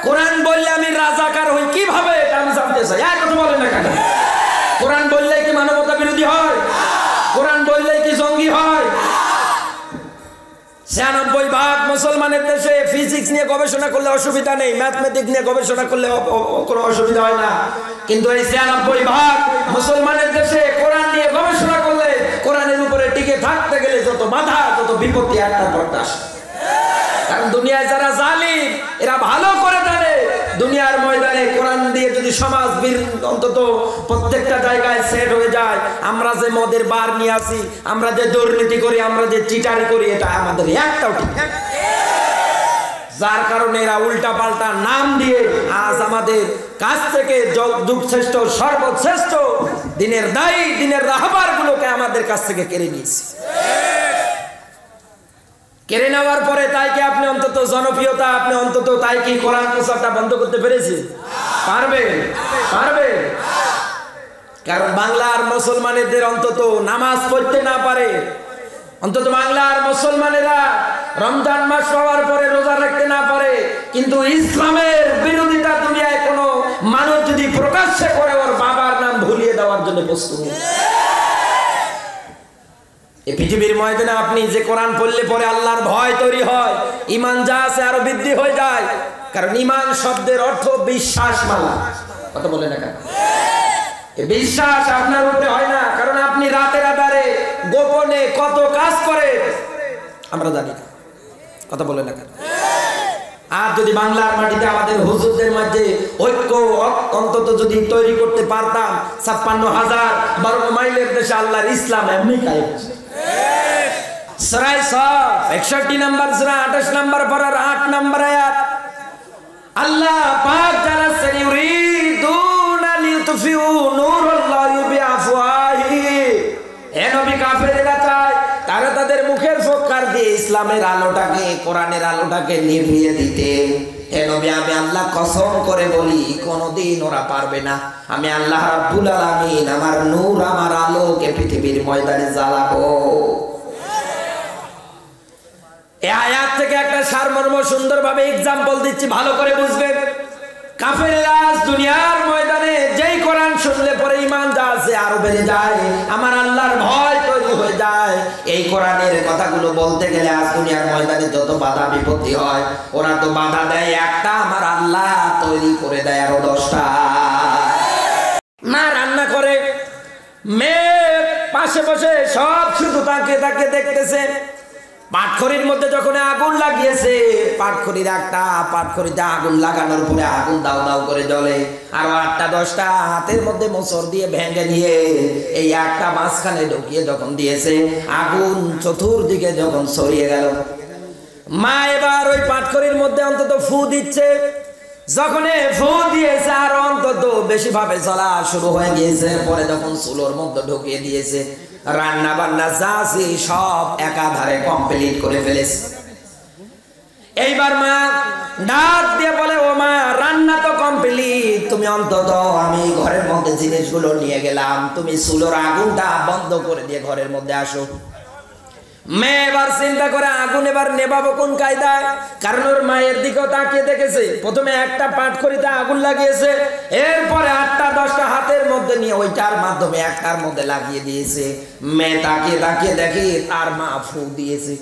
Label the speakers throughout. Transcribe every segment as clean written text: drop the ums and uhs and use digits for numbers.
Speaker 1: কোরআন বললে আমি রাজাকার হই কিভাবে এটা আমি জানতে চাই। এক কথা বলেন না কেন? কোরআন বললে কি মানবতা বিরোধী হয়? কোরআন বললে কি জঙ্গি হয়? ৯৬% মুসলমানের দেশে ফিজিক্স নিয়ে গবেষণা করলে অসুবিধা নেই, ম্যাথমেটিক্স নিয়ে গবেষণা করলে কোনো অসুবিধা হয় না। কিন্তু এই ৯৬% মুসলমানের দেশে কোরআন নিয়ে গবেষণা করলে, কোরআনের উপরে টিকে থাকতে গেলে যত বাধা, যত বিপত্তি একটার পর একটা আসে। কারণ দুনিয়ায় যারা জালিম এরা ভালো করে জানে দুনিয়ার ময়দানে কোরআন দিয়ে যদি সমাজ অন্তত প্রত্যেকটা জায়গায় সেট হয়ে যায়, আমরা যে মদের বার নিয়ে আসি, আমরা যে দুর্নীতি করি, আমরা যে চিটারি করি, এটা আমাদের একটাও ঠিক। যার কারণে এরা উল্টা পাল্টা নাম দিয়ে আজ আমাদের কাছ থেকে যুগশ্রেষ্ঠ সর্বশ্রেষ্ঠ দিনের দায়ী, দিনের রাহবার গুলোকে আমাদের কাছ থেকে কেড়ে নিয়েছে। কেড়ে নেওয়ার পরে তাই কি আপনি অন্তত জনপ্রিয়তা, আপনি অন্তত তাই কি কোরআন প্রচারটা বন্ধ করতে পেরেছে? পারবে? পারবে? কারণ বাংলার মুসলমানদের অন্তত নামাজ পড়তে না পারে, অন্তত বাংলার মুসলমানেরা রমজান মাস পাওয়ার পরে রোজা রাখতে না পারে, কিন্তু ইসলামের বিরোধিতা দুনিয়ায় কোনো মানুষ যদি প্রকাশ্যে করে ওর বাবার নাম ভুলিয়ে দেওয়ার জন্য প্রস্তুত। এই পৃথিবীর ময়দানে আপনি যে কোরআন পড়লে পরে আল্লাহর ভয় তৈরি হয়, ঈমান যা আছে আরো বৃদ্ধি হয়ে যায়। কারণ ঈমান শব্দের অর্থ বিশ্বাস মালা। কথা বলে না কেন? এই বিশ্বাস আপনার উপরে হয় না, কারণ আপনি রাতের আধারে গোপনে কত কাজ করে আমরা জানি না। কথা বলে না কেন? আর যদি বাংলার মাটিতে আমাদের হুজুরদের মধ্যে ঐক্য অন্তত যদি তৈরি করতে পারতাম, ৫৬,০০০ বর্গ মাইলের দেশে আল্লাহর ইসলাম এমনি কায়েম। সূরা সফ ৬১ নম্বর সূরা ২৮ নম্বর পারার ৮ নম্বর আয়াত আল্লাহ পাক জানাচ্ছেন, ইউরিদুনা লিইউতফিউ নূরাল্লাহি বিআফওয়াহিহি। হে নবী, কাফেররা চায় তারা তাদের মুখের ফোক্কার দিয়ে ইসলামের আলোটাকে, কোরআনের আলোটাকে নিভিয়ে দিতে। হে নবী, আমি আল্লাহ কসম করে বলি কোনদিন ওরা পারবে না। আমি আল্লাহ রাব্বুল আলামিন আমার নূর, আমার আলোকে পৃথিবীর ময়দানে জ্বালাবো। এই আয়াত থেকে একটা সারমর্ম সুন্দরভাবে এক্সাম্পল দিচ্ছি, ভালো করে বুঝবেন। কাফেররা দুনিয়ার ময়দানে যেই কোরআন শুনলে পরে ঈমান যা আছে আরো বেড়ে যায়, আমার আল্লাহর ভয় তৈরি হয়ে যায়। এই কোরআনের কথাগুলো বলতে গেলে আজ দুনিয়ার ময়দানে যত বাধা বিপত্তি হয়, ওরা তো বাধা দেয় একটা, আমার আল্লাহ তৈরি করে দেয় আরো 10টা। মা রান্না করে, মেয়ে পাশে বসে সব শুধু তাকে তাকে দেখতেছে। পাটখড়ির মধ্যে যখন আগুন লাগিয়েছে, পাটখড়ির একটা পাটখড়িতে আগুন লাগানোর পরে আগুন দাও দাও করে জ্বলে, আর 8টা 10টা হাতের মধ্যে মোচড় দিয়ে ভেঙে নিয়ে এই একটা মাঝখানে ঢুকিয়ে যখন দিয়েছে, আগুন চতুর্দিকে যখন ছড়িয়ে গেল, মা এবার ওই পাটখড়ির মধ্যে অন্তত ফু দিচ্ছে। যখন ফু দিয়েছে আর অন্তত বেশি ভাবে চলা শুরু হয়ে গিয়েছে, পরে যখন চুলোর মধ্যে ঢুকিয়ে দিয়েছে, রান্না বান্না যা আছে সব একাধারে কমপ্লিট করে ফেলেছে। এইবার মা ডাক দিয়ে বলে, ও মা, রান্না তো কমপ্লিট, তুমি অন্তত আমি ঘরের মধ্যে জিনিসগুলো নিয়ে গেলাম, তুমি চুলোর আগুনটা বন্ধ করে দিয়ে ঘরের মধ্যে আসো। মেয়ে এবার চিন্তা করে আগুন এবার নেভাবো কোন কায়দায়, কারণ ওর মায়ের দিকেও তাকিয়ে দেখেছে। প্রথমে একটা পাটখড়িতে আগুন লাগিয়েছে, এরপরে 8টা 10টা হাতের মধ্যে নিয়ে ওইটার মাধ্যমে একটার মধ্যে লাগিয়ে দিয়েছে। মেয়ে তাকিয়ে তাকিয়ে দেখে তার মা ফু দিয়েছে।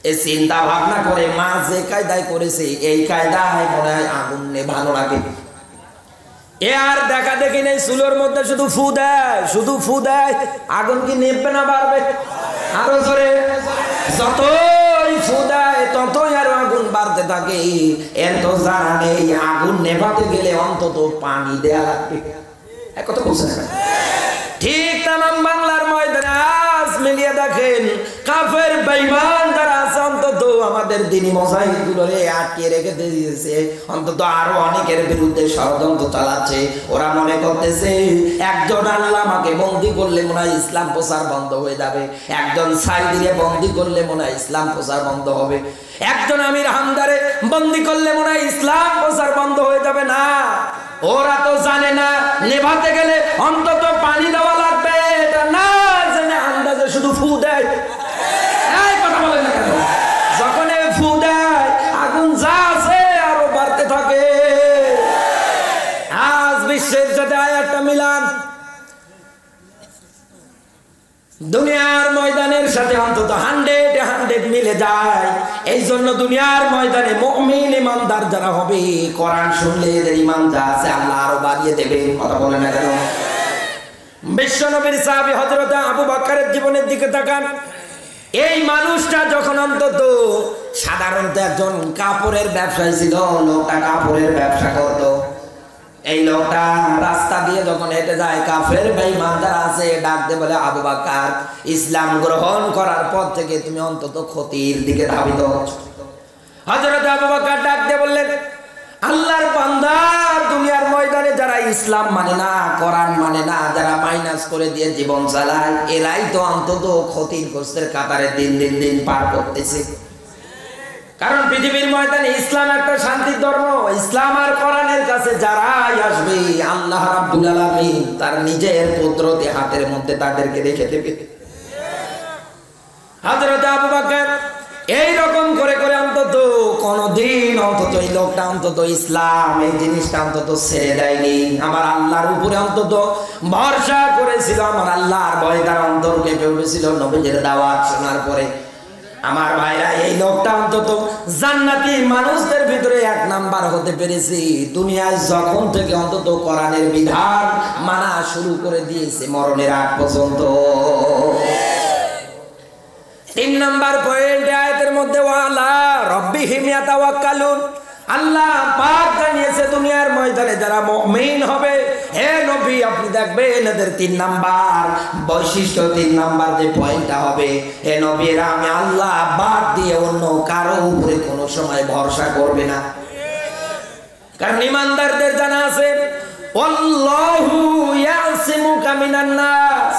Speaker 1: এই চিন্তা ভাবনা করে মা যে কায়দায় করেছে এই কায়দায় মনে হয় আগুন নেভানো লাগে। এ আর দেখা দেখি নেই, চুলোর মধ্যে শুধু ফু দেয়, শুধু ফু দেয়, আগুন কি নেবে না বাড়বে? আরো জোরে, যতই ফু দেয় ততই আরো আগুন বাড়তে থাকে। এর তো জানা নেই আগুন নেভাতে গেলে অন্তত পানি দেয়া লাগবে। এক কথা বলছেন না? ঠিক তামাম বাংলার ময়দানে আজ মিলিয়ে দেখেন, কাফের বেঈমান যারা আছে অন্তত আমাদের দ্বীনি মুজাহিদগুলোরে আটকে রেখে দিয়েছে, অন্তত আরো অনেকের বিরুদ্ধে ষড়যন্ত্র চালাচ্ছে। ওরা মনে করতেছে একজন আল্লামাকে বন্দী করলে মনে হয় ইসলাম প্রচার বন্ধ হয়ে যাবে, একজন সাইদিরে বন্দী করলে মনে হয় ইসলাম প্রচার বন্ধ হবে, একজন আমির হামদারে বন্দী করলে মনে হয় ইসলাম প্রচার বন্ধ হয়ে যাবে। না, ওরা তো জানে না নেভাতে গেলে অন্তত পানি দেওয়া লাগবে, এটা না জেনে আন্দাজে শুধু ফু দেয়। এই কথা বলে না কেন? যখন ফু দেয় আগুন যা আছে আরো বাড়তে থাকে। দুনিয়ার ময়দানের সাথে অন্তত 100 মিলে যায়। এই জন্য দুনিয়ার ময়দানে মুমিন ইমানদার যারা হবে, কোরআন শুনলে এদের ইমান যা আছে আল্লাহ আরো বাড়িয়ে দেবে। কথা বলে না কেন? বিশ্ব নবীর সাহাবী হযরত আবু বকরের জীবনের দিকে তাকান। এই মানুষটা যখন অন্তত সাধারণত একজন কাপড়ের ব্যবসায়ী ছিল, লোকটা কাপড়ের ব্যবসা করত। এই লোকটা রাস্তা দিয়ে যখন হেঁটে যায়, কাফের বেঈমান যারা আছে ডাক দিয়ে বলে, আবু বকর, ইসলাম গ্রহণ করার পর থেকে তুমি অন্তত ক্ষতির দিকে ধাবিত হচ্ছ। হযরত আবু বকর ডাক দিয়ে বললেন, আল্লাহর বান্দা, দুনিয়ার ময়দানে যারা ইসলাম মানে না, কোরআন মানে না, যারা মাইনাস করে দিয়ে জীবন চালায়, এরাই তো অন্তত ক্ষতির গ্রস্তের কাতারে দিন পার করতেছে। কারণ পৃথিবীর ময়দানে ইসলাম একটা শান্তির ধর্ম। ইসলাম আর কোরআনের কাছে যারাই আসবে, আল্লাহ রাব্বুল আলামিন তার নিজের কুদরতে হাতের মধ্যে তাদেরকে রেখে দেবে। হযরত আবু বকর এই রকম করে করে অন্তত কোনদিন অন্তত এই লোকটা অন্তত ইসলাম এই জিনিসটা অন্তত ছেড়ে দেয়নি। আমার আল্লাহর উপরে অন্তত ভরসা করেছিল, আমার আল্লাহর ভয় তার অন্তর কেঁপে উঠেছিল নবীজির দাওয়াত শোনার পরে। আমার ভাইরা, এই লোকটা অন্তত জান্নাতি মানুষদের ভিতরে 1 নাম্বার হতে পেরেছে। দুনিয়ায় যখন থেকে অন্তত কোরআনের বিধান মানা শুরু করে দিয়েছে মরণের আগ পর্যন্ত। 3 নাম্বার পয়েন্টে আয়াতের মধ্যে ওয়ালা রাব্বিহিম ইয়াতাওয়াক্কালুন, আল্লাহ পাক জানিয়েছে দুনিয়ার ময়দানে যারা মুমিন হবে, হে নবী আপনি দেখবেন এদের 3 নাম্বার বৈশিষ্ট্য, 3 নাম্বার যে পয়েন্টটা হবে, হে নবী এরা আমি আল্লাহ বাদ দিয়ে অন্য কারো উপরে কোনো সময় ভরসা করবে না। কারণ ইমানদারদের জানা আছে আল্লাহু ইয়াসিমুকা মিনান নাস,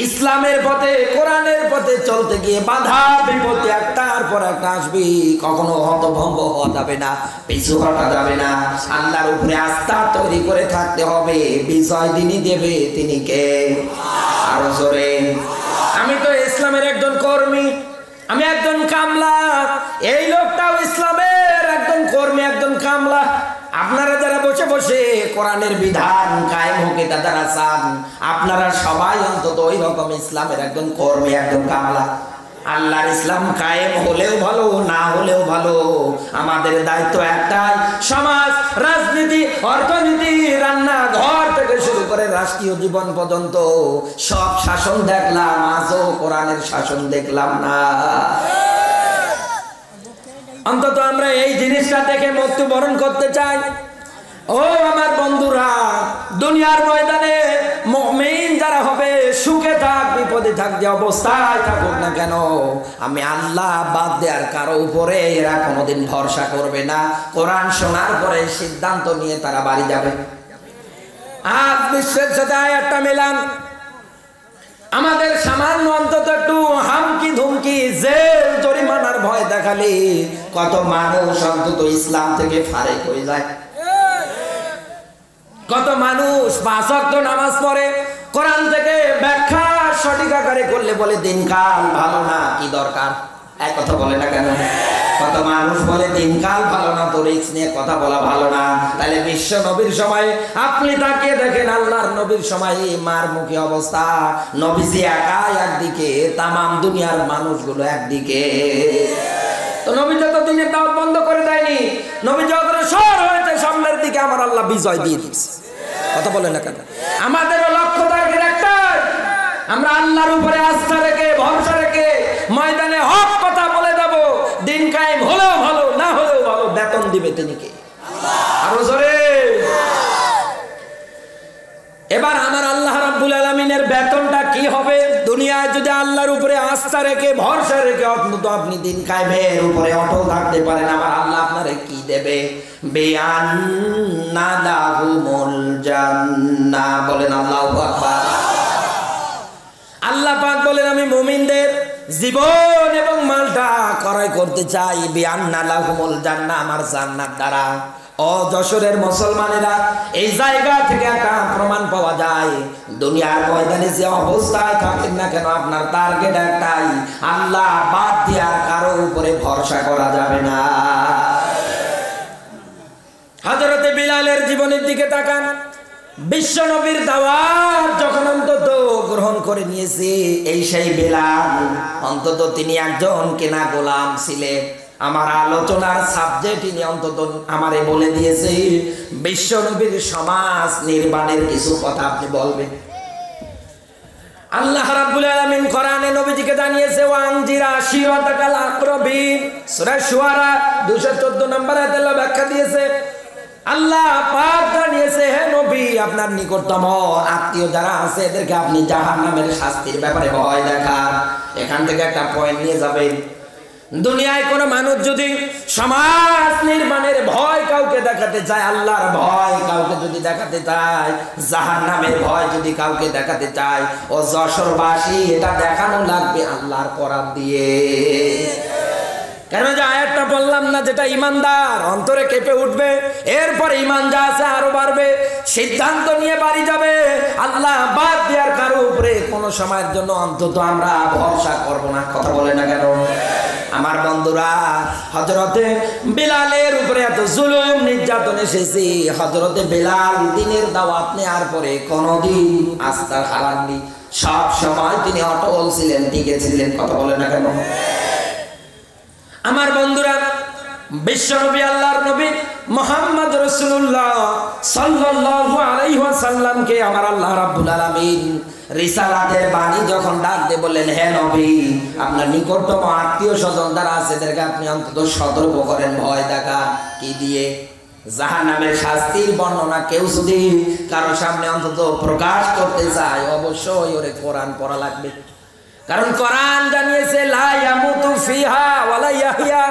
Speaker 1: ইসলামের পথে কোরআনের পথে চলতে গিয়ে বাধা বিপত্তি একটার পর একটা আসবে, কখনো হতভম্ব হওয়া যাবে না, পিছু হটা যাবে না। আল্লাহর উপরে আস্থা তৈরি করে থাকতে হবে। বিজয় তিনি দেবে, তিনি কে? আরো জোরে। আমি তো ইসলামের একজন কর্মী, আমি একজন কামলা। এই লোকটাও ইসলামের একজন কর্মী, একজন কামলা। আপনারা যারা বসে বসে কোরআনের বিধান কায়েম হোক তা যারা চান, আপনারা সবাই অন্তত ওই রকম ইসলামের একজন কর্মী, একজন কামলা। আল্লাহর ইসলাম কায়েম হলেও ভালো, না হলেও ভালো, আমাদের দায়িত্ব একটাই, সমাজ, রাজনীতি, অর্থনীতি, রান্না ঘর থেকে শুরু করে রাষ্ট্রীয় জীবন পর্যন্ত সব শাসন দেখলাম, আজও কোরআনের শাসন দেখলাম না। অন্তত আমরা এই জিনিসটা দেখে মৃত্যুবরণ করতে চাই। ও আমার বন্ধুরা, দুনিয়ার ময়দানে মুমিন যারা হবে, সুখে থাক বিপদে থাক, যে অবস্থায় থাকুক না কেন, আমি আল্লাহ বাদ দেওয়ার কারো উপরে এরা কোনোদিন ভরসা করবে না। কোরআন শোনার পরে সিদ্ধান্ত নিয়ে তারা বাড়ি যাবে। আজ বিশ্বের সাথে আয়াতটা মেলান। আমাদের সামান্য অন্তত একটু হামকি ধুমকি জেল জরিমানার ভয় দেখালে কত মানুষ অন্তত ইসলাম থেকে ফারেক হয়ে যায়। কত মানুষ 5 ওয়াক্ত নামাজ পড়ে, কোরআন থেকে ব্যাখ্যা সঠিক আকারে করলে বলে দিনকাল ভালো না, কি দরকার? এক কথা বলে না কেন? কত মানুষ বলে দিনকাল ভালো না, তো রিস্ক নিয়ে কথা বলা ভালো না। তাহলে বিশ্ব নবীর সময় আপনি তাকিয়ে দেখেন, আল্লাহর নবীর সময় মার মুখী অবস্থা। নবীজি একাই একদিকে, তামাম দুনিয়ার মানুষগুলো একদিকে। তো নবী যত দিনের দাওয়াত বন্ধ করে দেয়নি, নবী যখন সর হয়েছে সামনের দিকে, আমার আল্লাহ বিজয় দিয়ে দিয়েছে। কথা বলে না কেন? আমাদেরও লক্ষ্য থাকে একটাই, আমরা আল্লাহর উপরে আস্থা রেখে ভরসা রেখে ময়দানে হক কথা বলে দেব। দিন কায়েম হলেও ভালো, না হলেও ভালো, বেতন দিবে তিনি কে? আরো জোরে। এবার আমার আল্লাহ রাব্বুল আলামিনের বেতনটা কি হবে? দুনিয়ায় যদি আল্লাহর উপরে আস্থা রেখে ভরসা রেখে অন্তত আপনি দিন কায়েমের উপরে অটল থাকতে পারেন, আমার আল্লাহ আপনারে কি দেবে? বিআন্না লাহুমুল জান্নাহ। বলেন আল্লাহু আকবার। আল্লাহ পাক বলেন আমি মুমিনদের জীবন এবং মালটা ক্রয় করতে চাই বিআন্না লাহুমুল জান্নাহ, আমার জান্নাত দ্বারা। ও যশোরের মুসলমানেরা, এই জায়গা থেকে একটা প্রমাণ পাওয়া যায়, দুনিয়ার ময়দানে যে অবস্থায় থাকেন না কেন, আপনার টার্গেট একটাই, আল্লাহ বাদ দিয়ে আর কারো উপরে ভরসা করা যাবে না। হযরতে বিলালের জীবনের দিকে তাকান। বিশ্ব নবীর দাওয়াত যখন অন্তত গ্রহণ করে নিয়েছে, এই সেই বেলাল, অন্তত তিনি একজন কেনা গোলাম ছিলেন। আমার আলোচনার সাবজেক্ট তিনি অন্তত আমারে বলে দিয়েছে, বিশ্ব নবীর সমাজ নির্মাণের কিছু কথা আপনি বলবেন। আল্লাহ রাব্বুল আলামিন কোরআনে নবীজিকে জানিয়েছে, ওয়ানজির আশিরাতাকাল আকরাবিন, সূরা শুআরা 214 নম্বর আয়াতে আল্লাহ ব্যাখ্যা দিয়েছে, আল্লাহ পাক জানিয়েছে, হে নবী, আপনার নিকটতম আত্মীয় যারা আছে এদেরকে আপনি জাহান্নামের শাস্তির ব্যাপারে ভয় দেখান। এখান থেকে একটা পয়েন্ট নিয়ে যাবেন, দুনিয়ায় কোনো মানুষ যদি সমাজ নির্মাণের ভয় কাউকে দেখাতে চায়, আল্লাহর ভয় কাউকে যদি দেখাতে চায়, জাহান্নামের ভয় যদি কাউকে দেখাতে চায়, ও যশোরবাসী এটা দেখানো লাগবে আল্লাহর কোরআন দিয়ে। কেন যে আয়াতটা বললাম না, যেটা ইমানদার অন্তরে কেঁপে উঠবে, এরপরে ইমান যা আছে আরো বাড়বে, সিদ্ধান্ত নিয়ে বাড়ি যাবে, আল্লাহ বাদ দেওয়ার কারো উপরে কোনো সময়ের জন্য অন্তত আমরা ভরসা করব না। কথা বলে না কেন? আমার বন্ধুরা, হযরতে বেলালের উপরে এত জুলুম নির্যাতন এসেছে, হযরতে বেলাল দিনের দাওয়াত নেওয়ার পরে কোনোদিন আস্থা হারাননি, সব সময় তিনি অটল ছিলেন, টিকে ছিলেন। কথা বলে না কেন? আমার বন্ধুরা, বিশ্বনবী আল্লাহর নবী মুহাম্মদ রাসূলুল্লাহ সাল্লাল্লাহু আলাইহি ওয়াসাল্লামকে আমার আল্লাহ রাব্বুল আলামিন রিসালাতের বাণী যখন ডাক দিয়ে বললেন, হে নবী, আপনার নিকটতম আত্মীয় স্বজন যারা আছে এদেরকে আপনি অন্তত সতর্ক করেন, ভয় দেখান। কি দিয়ে? জাহান্নামের শাস্তির বর্ণনা কেউ যদি কারো সামনে অন্তত প্রকাশ করতে চায়, অবশ্যই ওরে কোরআন পড়া লাগবে। কারণ কোরআন জানিয়েছে, লা ইয়ামুতু ফিহা ওয়ালা ইয়াহইয়া,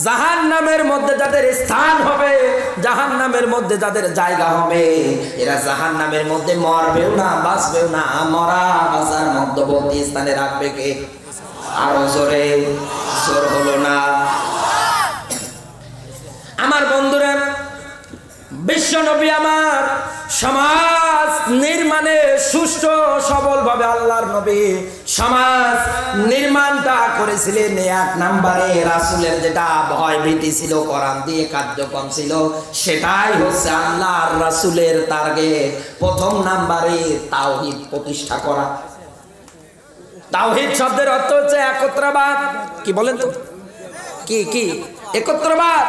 Speaker 1: জাহান্নামের মধ্যে যাদের স্থান হবে, জাহান্নামের মধ্যে যাদের জায়গা হবে, এরা জাহান্নামের মধ্যে মরবেও না, বাঁচবেও না। মরা বাঁচার মধ্যবর্তী স্থানে রাখবে কে? আরো জোরে, জোর হলো না। আমার বন্ধুরা, বিশ্ব নবী আমার সমাজ নির্মাণে সুষ্ঠু সবলভাবে আল্লাহর নবী সমাজ নির্মাণটা করেছিলেন। এক নম্বরে রাসূলের যেটা ভয় ভীতি ছিল, কোরআন দিয়ে কার্যক্রম ছিল, সেটাই হচ্ছে আল্লাহর রাসূলের টার্গেট। প্রথম নম্বরে তাওহীদ প্রতিষ্ঠা করা। তাওহীদ শব্দের অর্থ হচ্ছে একত্রবাদ। কি বলেন তো? কি একত্রবাদ?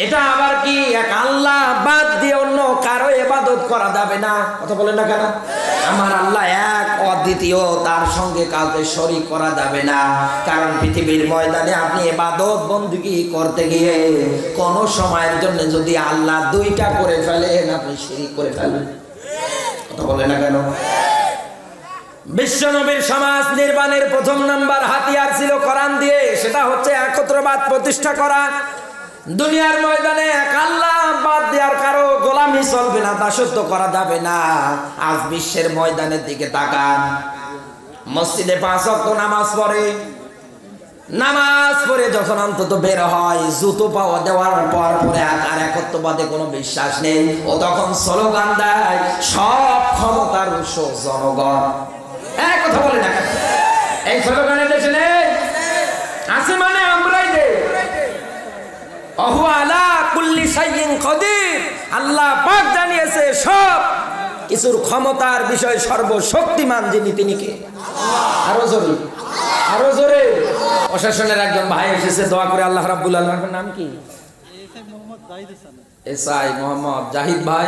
Speaker 1: এটা আবার কি? এক আল্লাহ বাদ দিয়ে অন্য কারো ইবাদত করা যাবে না। কথা বলেন না কেন? আমার আল্লাহ এক, অদ্বিতীয়, তার সঙ্গে কাউকে শরীক করা যাবে না। কারণ পৃথিবীর ময়দানে আপনি ইবাদত বندگی করতে গিয়ে কোন সময়ের জন্য যদি আল্লাহ দুইটা করে ফেলেন, আপনি শিরক করে ফেলেন। কথা বলেন না কেন? বিশ্ব নবীর সমাজ নির্মাণের প্রথম নাম্বার হাতিয়ার ছিল কোরআন দিয়ে, সেটা হচ্ছে একত্রবাদ প্রতিষ্ঠা করা। দুনিয়ার ময়দানে এক আল্লাহ বাদ দেওয়ার কারো গোলামি চলবে না, দাসত্ব করা যাবে না। আজ বিশ্বের ময়দানের দিকে তাকান, মসজিদে 5 ওয়াক্ত নামাজ পড়ে যখন অন্তত বের হয়, জুতো পাওয়া দেওয়ার পর পরে আর একত্ববাদে কোনো বিশ্বাস নেই, ও তখন স্লোগান দেয়, সব ক্ষমতার উৎস জনগণ। এক কথা বলে না, এই স্লোগানের দেশে নেই, আছে মানে আমরাই দেই। আল্লাহ পাক জানিয়েছে সব কিছুর ক্ষমতার বিষয় সর্বশক্তিমান যিনি, তিনি কে? আরো জোরে, আরো জোরে। প্রশাসনের একজন ভাই এসেছে, দোয়া করে আল্লাহ রাব্বুল আলামিনের নাম কি? এসআই মোহাম্মদ জাহিদ ভাই,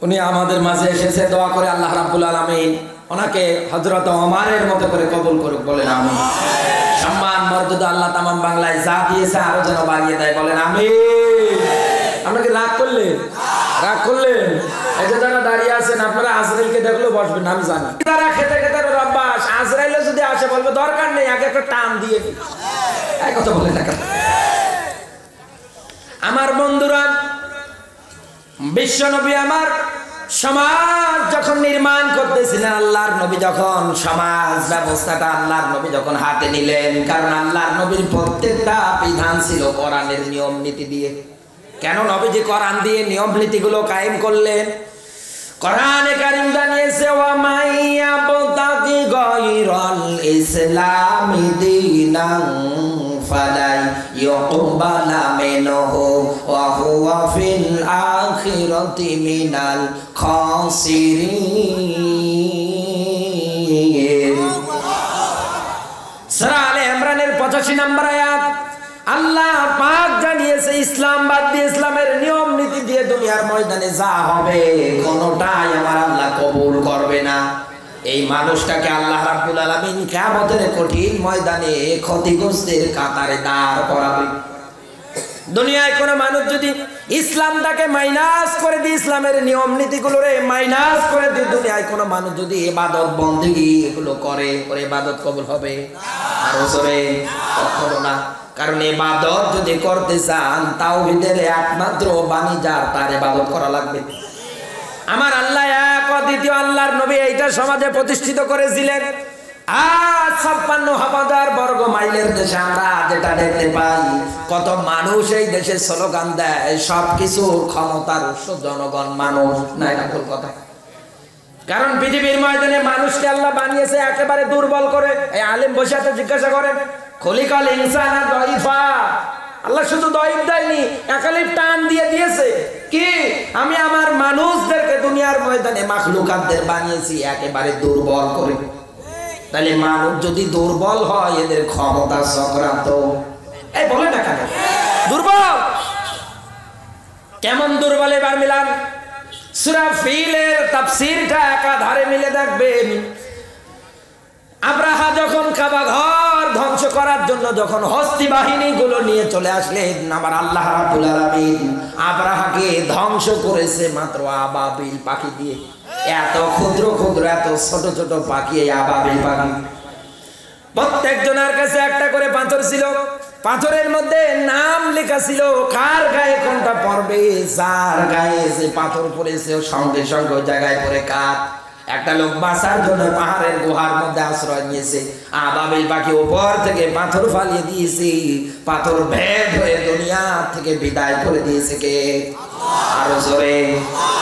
Speaker 1: উনি আমাদের মাঝে এসেছে, দোয়া করে আল্লাহ রাব্বুল আলামিন ওনাকে হযরত ওমরের মতো করে কবুল করুক, বলেন আমিন। সম্মান মর্যাদা আল্লাহ তামাম বাংলায় যা দিয়েছে আরো যেন বাড়িয়ে দেয়, বলেন আমিন। আপনাকে রাগ করলেন? এই যে যারা দাঁড়িয়ে আছেন, আপনারা আজরাইলকে দেখলেও বসবেন, আমি জানি। তারা খেতে খেতে রব্বাস, আজরাইল যদি আসে বলবে দরকার নেই, আগে একটা টান দিয়ে দিই। এই কথা বলে না। আমার বন্ধুরা, বিশ্ব নবী আমার সমাজ যখন নির্মাণ করতেছিলেন, আল্লাহর নবী যখন সমাজ ব্যবস্থাটা আল্লাহর নবী যখন হাতে নিলেন, কারণ আল্লাহর নবীর প্রত্যেকটা বিধান ছিল কোরআনের নিয়ম নীতি দিয়ে। কেন নবীজি কোরআন দিয়ে নিয়ম নীতিগুলো কায়েম করলেন? কোরআনে কারীম জানিয়েছে, ওয়া মাইয়াবতাগি গায়রাল ইসলামি দীনান ফালাই ইউকবালা মিনহু ওয়া হুয়া ফিল আখিরাতি মিনাল খাসিরিন। সূরা আলে ইমরানের 85 নম্বর আয়াত। আল্লাহ পাক জানিয়েছে ইসলাম বাদ দিয়ে, ইসলামের নিয়ম নীতি দিয়ে দুনিয়ার ময়দানে যা হবে কোনটাই আমার আল্লাহ কবুল করবে না। এই মানুষটাকে আল্লাহ রাব্বুল আলামিন কিয়ামতের কঠিন ময়দানে ক্ষতিগ্রস্তের কাতারে দাঁড় করাবে। দুনিয়ায় কোনো মানুষ যদি ইসলামটাকে মাইনাস করে দিয়ে, ইসলামের নিয়ম নীতিগুলোরে মাইনাস করে দিয়ে দুনিয়ায় কোনো মানুষ যদি ইবাদত বন্দেগী এগুলো করে, ওর ইবাদত কবুল হবে? আর ওসরে কখনো না। কারণ ইবাদত যদি করতে চান তাওহীদের একমাত্র বাণী যার, তার ইবাদত করা লাগবে। আমার আল্লাহ এক অদ্বিতীয়, আল্লাহর নবী এইটা সমাজে প্রতিষ্ঠিত করেছিলেন। আজ 56,000 বর্গ মাইলের দেশে আমরা যেটা দেখতে পাই, কত মানুষ এই দেশে স্লোগান দেয় সবকিছুর ক্ষমতার উৎস জনগণ, মানুষ না। এটা ভুল কথা। কারণ পৃথিবীর ময়দানে মানুষকে আল্লাহ বানিয়েছে একেবারে দুর্বল করে। এই আলেম বসে আছে, জিজ্ঞাসা করেন খলিকাল ইনসানা দাইফা। আল্লাহ শুধু দাইফ দেয়নি, একালিপ টান দিয়ে দিয়েছে কি, আমি আমার মানুষদেরকে দুনিয়ার ময়দানে মাখলুকাতদের বানিয়েছি একেবারে দুর্বল করে। তাহলে মানুষ যদি দুর্বল হয়, এদের ক্ষমতা সংক্রান্ত এই বলে না কেন দুর্বল? কেমন দুর্বল এবার মিলান। সূরা ফিলের তাফসীরটা একাধারে মিলে দেখবেন। আব্রাহা যখন কাবা ঘর ধ্বংস করার জন্য যখন হস্তি বাহিনীগুলো নিয়ে চলে আসলেন, আমার আল্লাহ রাব্বুল আলামিন আব্রাহাকে ধ্বংস করেছে মাত্র আবাবিল পাখি দিয়ে। এত ক্ষুদ্র ক্ষুদ্র, এত ছোট ছোট পাখি, এই আবাবিল পাখি। প্রত্যেকজনের কাছে একটা করে পাথর ছিল, পাথরের মধ্যে নাম লেখা ছিল কার গায়ে কোনটা পড়বে। যার গায়ে যে পাথর পড়েছে সঙ্গে সঙ্গে ওই জায়গায় পড়ে কাঠ। একটা লোক বাঁচার জন্য পাহাড়ের গুহার মধ্যে আশ্রয় নিয়েছে, আবাবিল পাখি উপর থেকে পাথর ফালিয়ে দিয়েছে, পাথর ভেদ হয়ে দুনিয়া থেকে বিদায় করে দিয়েছে কে? আরো জোরে।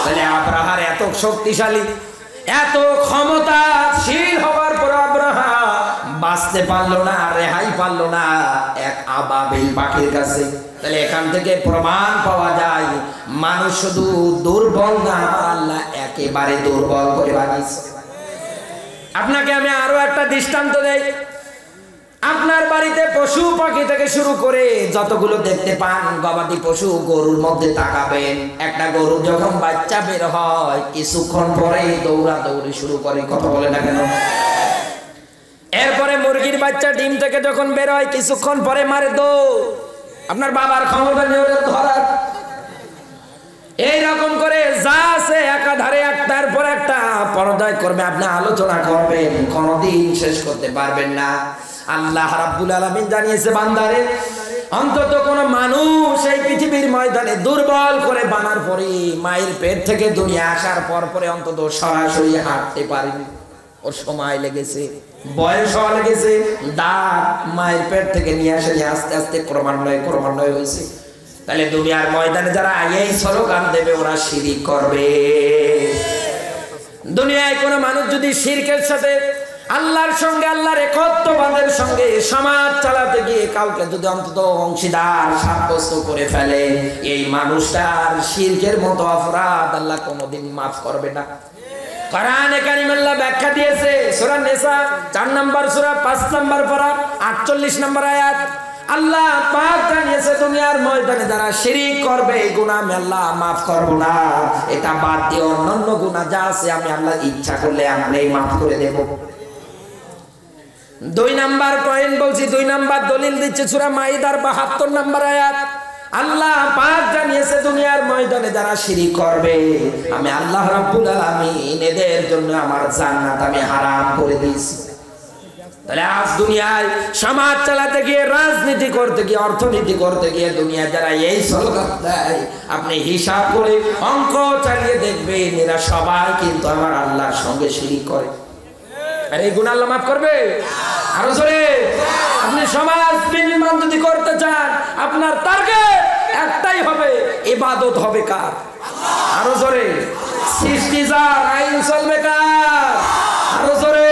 Speaker 1: তাহলে আব্রাহার এত শক্তিশালী, এত ক্ষমতাশীল হওয়ার পর আব্রাহা বাঁচতে পারলো না, রেহাই পারলো না এক আবাবিল পাখির কাছে। তাহলে এখান থেকে প্রমাণ পাওয়া যায় মানুষ শুধু দুর্বল না, আল্লাহ একেবারে দুর্বল করে বানিয়েছে। আপনাকে আমি আরো একটা দৃষ্টান্ত দেই। আপনার বাড়িতে পশু পাখি থেকে শুরু করে যতগুলো দেখতে পান, গবাদি পশু, গরুর মধ্যে তাকাবেন। একটা গরু যখন বাচ্চা বের হয় কিছুক্ষণ পরে দৌড়াদৌড়ি শুরু করে, কথা বলে না কেন? এরপরে মুরগির বাচ্চা ডিম থেকে যখন বের হয় কিছুক্ষণ পরে মারে দৌড়। আপনার বাবার ক্ষমতা নেই ধরার। এইরকম করে যা আছে একাধারে একটার পর একটা পর্যায় করবে, আপনি আলোচনা করবেন, কোনদিন শেষ করতে পারবেন না। আল্লাহ রাব্বুল আলামিন জানিয়েছে বান্দারে, অন্তত কোন মানুষ এই পৃথিবীর ময়দানে দুর্বল করে বানার পরে, মায়ের পেট থেকে দুনিয়া আসার পর পরে অন্তত সরাসরি হাঁটতে পারেনি। ওর সময় লেগেছে, বয়স হওয়া লেগেছে, দাঁত মায়ের পেট থেকে নিয়ে আসে, আস্তে আস্তে ক্রমান্বয়ে হয়েছে। তাহলে দুনিয়ার ময়দানে যারা এই স্লোগান দেবে ওরা শিরক করবে। দুনিয়ায় কোনো মানুষ যদি শিরকের সাথে আল্লাহর সঙ্গে, আল্লাহর একত্ববাদের সঙ্গে সমাজ চালাতে গিয়ে কাউকে যদি অন্তত অংশীদার সাব্যস্ত করে ফেলে, এই মানুষটার শিরকের মতো অপরাধ আল্লাহ কোনোদিন মাফ করবে না। কোরআনে কারীম আল্লাহ ব্যাখ্যা দিয়েছে সূরা নিসা 4 নম্বর সূরা 5 নম্বর পারা 48 নম্বর আয়াত। আল্লাহ পাক জানিয়েছে দুনিয়ার ময়দানে যারা শিরক করবে এই গুনাহ আমি আল্লাহ মাফ করব না। এটা বাদ দিয়ে অন্যান্য গুনাহ যা আছে আমি আল্লাহ ইচ্ছা করলে আমি মাফ করে দেব। 2 নাম্বার পয়েন্ট বলছি, 2 নাম্বার দলিল দিচ্ছে সূরা মাইদার 72 নম্বর আয়াত। আল্লাহ পাক জানিয়েছে দুনিয়ার ময়দানে যারা শিরক করবে আমি আল্লাহ রাব্বুল আলামিন এদের জন্য আমার জান্নাত আমি হারাম করে দিয়েছি। তাহলে আজ দুনিয়ায় সমাজ চালাতে গিয়ে, রাজনীতি করতে গিয়ে, অর্থনীতি করতে গিয়ে দুনিয়া যারা এই স্লোগান দেয়, আপনি হিসাব করে অঙ্ক চালিয়ে দেখবেন এরা সবাই কিন্তু আমার আল্লাহর সঙ্গে শিরক করে। আর এই গুনাহ আল্লাহ মাফ করবে? আরো জোরে। আপনি সমাজ বিনির্মাণ যদি করতে চান, আপনার টার্গেট একটাই হবে, ইবাদত হবে কার? আরো জোরে। সৃষ্টি যার, আইন চলবে কার? আরো জোরে।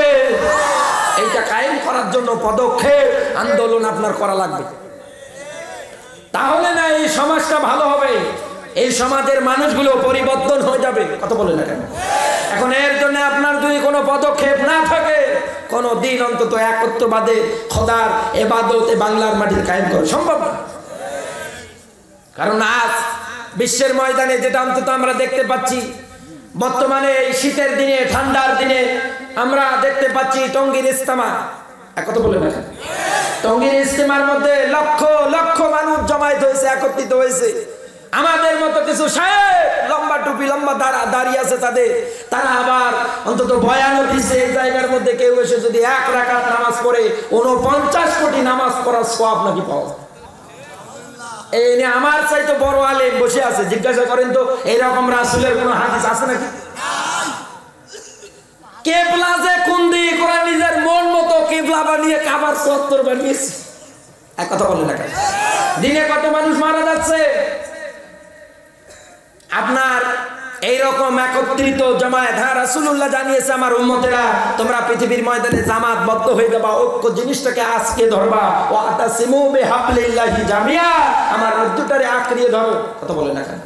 Speaker 1: এইটা কায়েম করার জন্য পদক্ষেপ, আন্দোলন আপনার করা লাগবে। তাহলে না এই সমাজটা ভালো হবে, এই সমাজের মানুষগুলো পরিবর্তন হয়ে যাবে। কথা বলে না কেন? এখন এর জন্য আপনার যদি কোনো পদক্ষেপ না থাকে, কোনো দিন অন্তত একত্ববাদে খোদার ইবাদতে বাংলার মাটির কায়েম করা সম্ভব না। কারণ আজ বিশ্বের ময়দানে যেটা অন্তত আমরা দেখতে পাচ্ছি, বর্তমানে এই শীতের দিনে, ঠান্ডার দিনে আমরা দেখতে পাচ্ছি টঙ্গীর ইজতেমা। কথা বলে না, টঙ্গীর ইজতেমার মধ্যে লক্ষ লক্ষ মানুষ জমায়েত হয়েছে, একত্রিত হয়েছে। আমাদের মতো কিছু সাহেব লম্বা টুপি লম্বা দাঁড়িয়ে আছে, তারা আবার অন্তত বয়ানও দিচ্ছে এই জায়গার মধ্যে কেউ এসে যদি 1 রাকাত নামাজ পড়ে 49 কোটি নামাজ পড়ার সওয়াব নাকি পাওয়া যায়। এই নিয়ে আমার চাইতে বড় আলেম বসে আছে, জিজ্ঞাসা করেন তো এইরকম রাসূলের কোন হাদিস আছে নাকি? কেবলা যে কোন দিকে করে নিজের মন মতো কেবলা বানিয়ে কাবার চত্বর বানিয়েছে। এক কথা বলে না কেন? দিনে কত মানুষ মারা যাচ্ছে। আপনার এইরকম একত্রিত জমায়েত, হ্যাঁ রাসূলুল্লাহ জানিয়েছে আমার উম্মতেরা তোমরা পৃথিবীর ময়দানে জামাতবদ্ধ হয়ে যাবা, ঐক্য জিনিসটাকে আজকে ধরবা, ওয়াতাসিমু বিহাবলিল্লাহি জামিয়া, আমার রজ্জুটারে আঁকড়িয়ে ধরো। কথা বলে না কেন?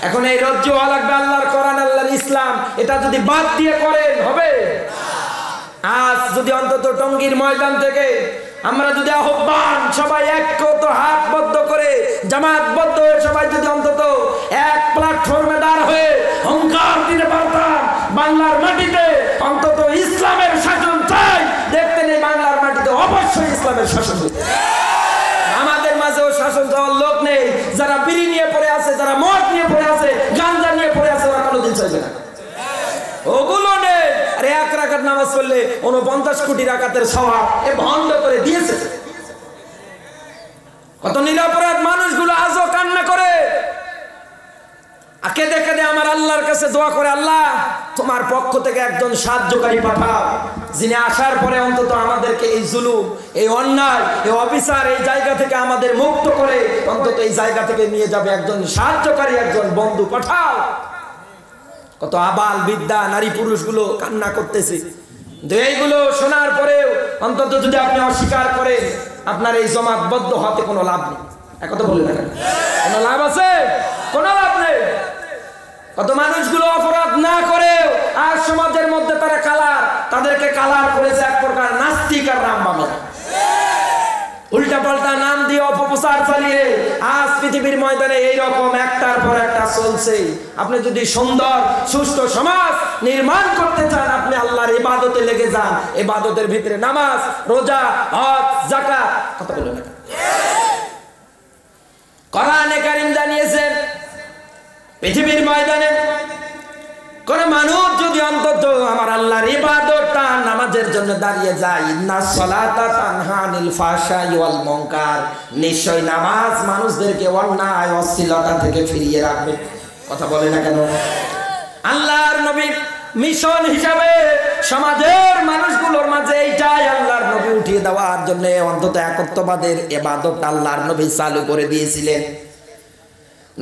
Speaker 1: এখন এই রজ্জু হওয়া লাগবে আল্লাহর কোরআন, আল্লাহর ইসলাম। এটা যদি বাদ দিয়ে করেন হবে? আজ যদি অন্তত টঙ্গীর ময়দান থেকে আমরা যদি আহ্বান সবাই একত্র হাতবদ্ধ করে জামাতবদ্ধ হয়ে সবাই যদি অন্তত এক প্ল্যাটফর্মে দাঁড় হয়ে হুঙ্কার দিতে পারতাম, বাংলার মাটিতে অন্তত ইসলামের শাসন চাই, দেখতে নেই বাংলার মাটিতে অবশ্যই ইসলামের শাসন। আমাদের মাঝেও শাসন চাওয়ার লোক নেই। যারা বিড়ি নিয়ে পড়ে আছে, যারা মদ নিয়ে পড়ে আছে, গাঁজা নিয়ে পড়ে আছে, ওরা কোনোদিন চাইবে না। ওগুলো নেই। আরে 1 রাকাত নামাজ পড়লে 49 কোটি রাকাতের সওয়াব এ ভণ্ড করে দিয়েছে। কত নিরপরাধ মানুষগুলো আজও কান্না করে, কেঁদে কেঁদে আমার আল্লাহর কাছে দোয়া করে, আল্লাহ তোমার পক্ষ থেকে একজন সাহায্যকারী পাঠাও, যিনি আসার পরে অন্তত আমাদেরকে এই জুলুম, এই অন্যায়, এই অবিচার, এই জায়গা থেকে আমাদের মুক্ত করে অন্তত এই জায়গা থেকে নিয়ে যাবে একজন সাহায্যকারী, একজন বন্ধু পাঠাও। কত আবাল বিদ্যা নারী পুরুষগুলো কান্না করতেছে। এইগুলো শোনার পরেও অন্তত যদি আপনি অস্বীকার করেন, আপনার এই জমাতবদ্ধ হতে কোনো লাভ নেই। একথা বলে না, কোনো লাভ আছে? কোনো লাভ নেই। কত মানুষগুলো অপরাধ না করেও আর সমাজের মধ্যে তারা তাদেরকে কালার করেছে এক প্রকার নাস্তিক আর রামবামের। উল্টা পাল্টা নাম দিয়ে অপপ্রচার চালিয়ে আজ পৃথিবীর ময়দানে এইরকম একটার পর একটা চলছে। আপনি যদি সুন্দর সুষ্ঠু সমাজ নির্মাণ করতে চান, আপনি আল্লাহর ইবাদতে লেগে যান। ইবাদতের ভিতরে নামাজ, রোজা, হজ, যাকাত। কথা বলে না, কোরআনে কারীম জানিয়েছেন পৃথিবীর ময়দানে কোন মানুষ যদি অন্তত আমার আল্লাহর ইবাদতটা নামাজের জন্য দাঁড়িয়ে যায়, ইন্নাস সালাতা তানহা আনিল ফাহশাই ওয়াল মুনকার, নিশ্চয় নামাজ মানুষদেরকে অন্যায় অশ্লীলতা থেকে ফিরিয়ে রাখবে। কথা বলে না কেন? আল্লাহর নবী মিশন হিসাবে সমাজের মানুষগুলোর মাঝে এইটাই আল্লাহর নবী উঠিয়ে দেওয়ার জন্য অন্তত একত্ববাদের ইবাদত আল্লাহর নবী চালু করে দিয়েছিলেন।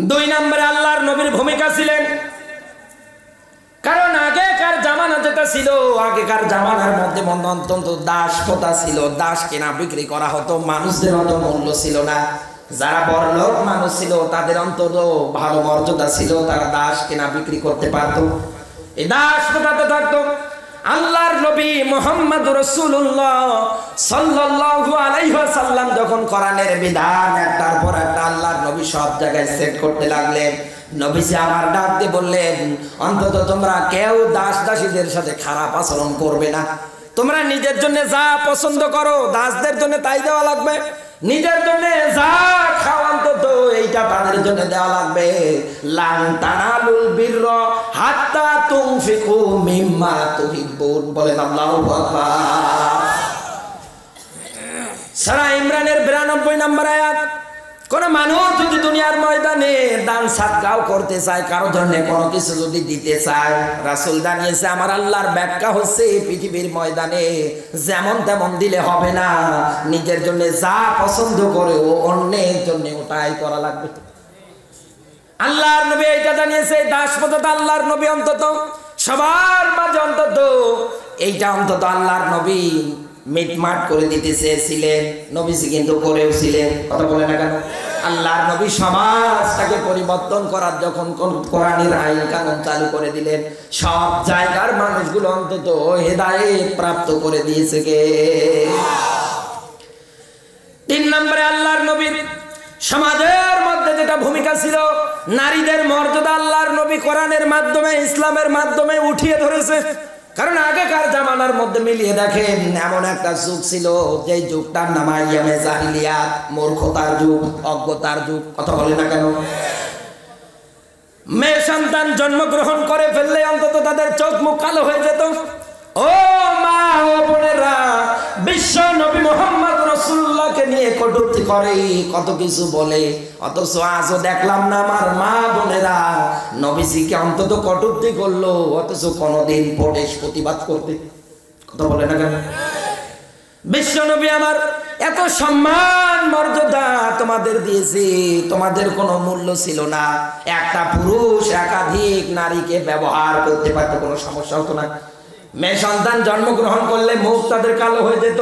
Speaker 1: 2 নম্বরে আল্লাহর নবীর ভূমিকা ছিলেন, কারণ আগেকার জামানা যেটা ছিল, আগেকার জামানার মধ্যে অত্যন্ত দাস প্রথা ছিল, দাস কেনা বিক্রি করা হতো, মানুষদের অত মূল্য ছিল না। যারা বড়লোক মানুষ ছিল তাদের অন্তত ভালো মর্যাদা ছিল, তারা দাস কেনা বিক্রি করতে পারত, এই দাস প্রথাতে থাকতো। আল্লাহর নবী মুহাম্মদ রাসূলুল্লাহ সাল্লাল্লাহু আলাইহি ওয়াসাল্লাম যখন কোরআনের বিধান একটার পর একটা আল্লাহর নবী সব জায়গায় সেট করতে লাগলেন, নবীজি আমার ডাক দিয়ে বললেন, অন্তত তোমরা কেউ দাস দাসীদের সাথে খারাপ আচরণ করবে না। তোমরা নিজের জন্য যা পছন্দ করো দাসদের জন্য তাই দেওয়া লাগবে, নিজের জন্য যা খাও অন্তত এইটা তাদের জন্য দেওয়া লাগবে। লান তানালুল বিররা হাত্তা তুনফিকু মিম্মা তুহিব্বুন। বলেন আল্লাহু আকবার। সূরা ইমরানের 92 নম্বর আয়াত। কোন মানুষ যদি দুনিয়ার ময়দানে দান সাদকাও করতে চায়, কারো জন্য কোনো কিছু যদি দিতে চায়, রাসূল জানিয়েছে আমার আল্লাহর ব্যাখ্যা হচ্ছে পৃথিবীর ময়দানে যেমন তেমন দিলে হবে না, নিজের জন্য যা পছন্দ করে ও অন্যের জন্য ওটাই করা লাগবে। আল্লাহর নবী এইটা জানিয়েছে। দাস প্রথা আল্লাহর নবী অন্তত সবার মাঝে অন্তত এইটা অন্তত আল্লাহর নবী মিটমাট করে দিতে চেয়েছিলেন, নবীজি কিন্তু করেও ছিলেন। কথা বলে না কেন? আল্লাহর নবী সমাজটাকে পরিবর্তন করার যখন কোরআনের আইন কানুন চালু করে দিলেন, সব জায়গার মানুষগুলো অন্তত হেদায়েত প্রাপ্ত করে দিয়েছে কে? 3 নম্বরে আল্লাহর নবীর সমাজের মধ্যে যেটা ভূমিকা ছিল, নারীদের মর্যাদা আল্লাহর নবী কোরআনের মাধ্যমে, ইসলামের মাধ্যমে উঠিয়ে ধরেছে। কারণ আগেকার জামানার মধ্যে মিলিয়ে দেখেন, এমন একটা যুগ ছিল যে যুগটার নাম আইয়ামে জাহিলিয়াত, মূর্খতার যুগ, অজ্ঞতার যুগ। কথা বলে না কেন? মেয়ে সন্তান জন্মগ্রহণ করে ফেললে অন্তত তাদের চোখ মুখ কালো হয়ে যেত। ও মা ও বোনেরা, বিশ্ব নবী মুহাম্মদ রাসূলুল্লাহকে নিয়ে কটূক্তি করে, কত কিছু বলে, অথচ আজও দেখলাম না আমার মা বোনেরা নবীজিকে অন্তত কটূক্তি করলো, অথচ কোনোদিন প্রোটেস্ট প্রতিবাদ করতে। কথা বলে না কেন? বিশ্ব নবী আমার এত সম্মান মর্যাদা তোমাদের দিয়েছে, তোমাদের কোনো মূল্য ছিল না। একটা পুরুষ একাধিক নারীকে ব্যবহার করতে পারতো, কোনো সমস্যা হতো না। মেয়ে সন্তান জন্মগ্রহণ করলে মুখ তাদের কালো হয়ে যেত।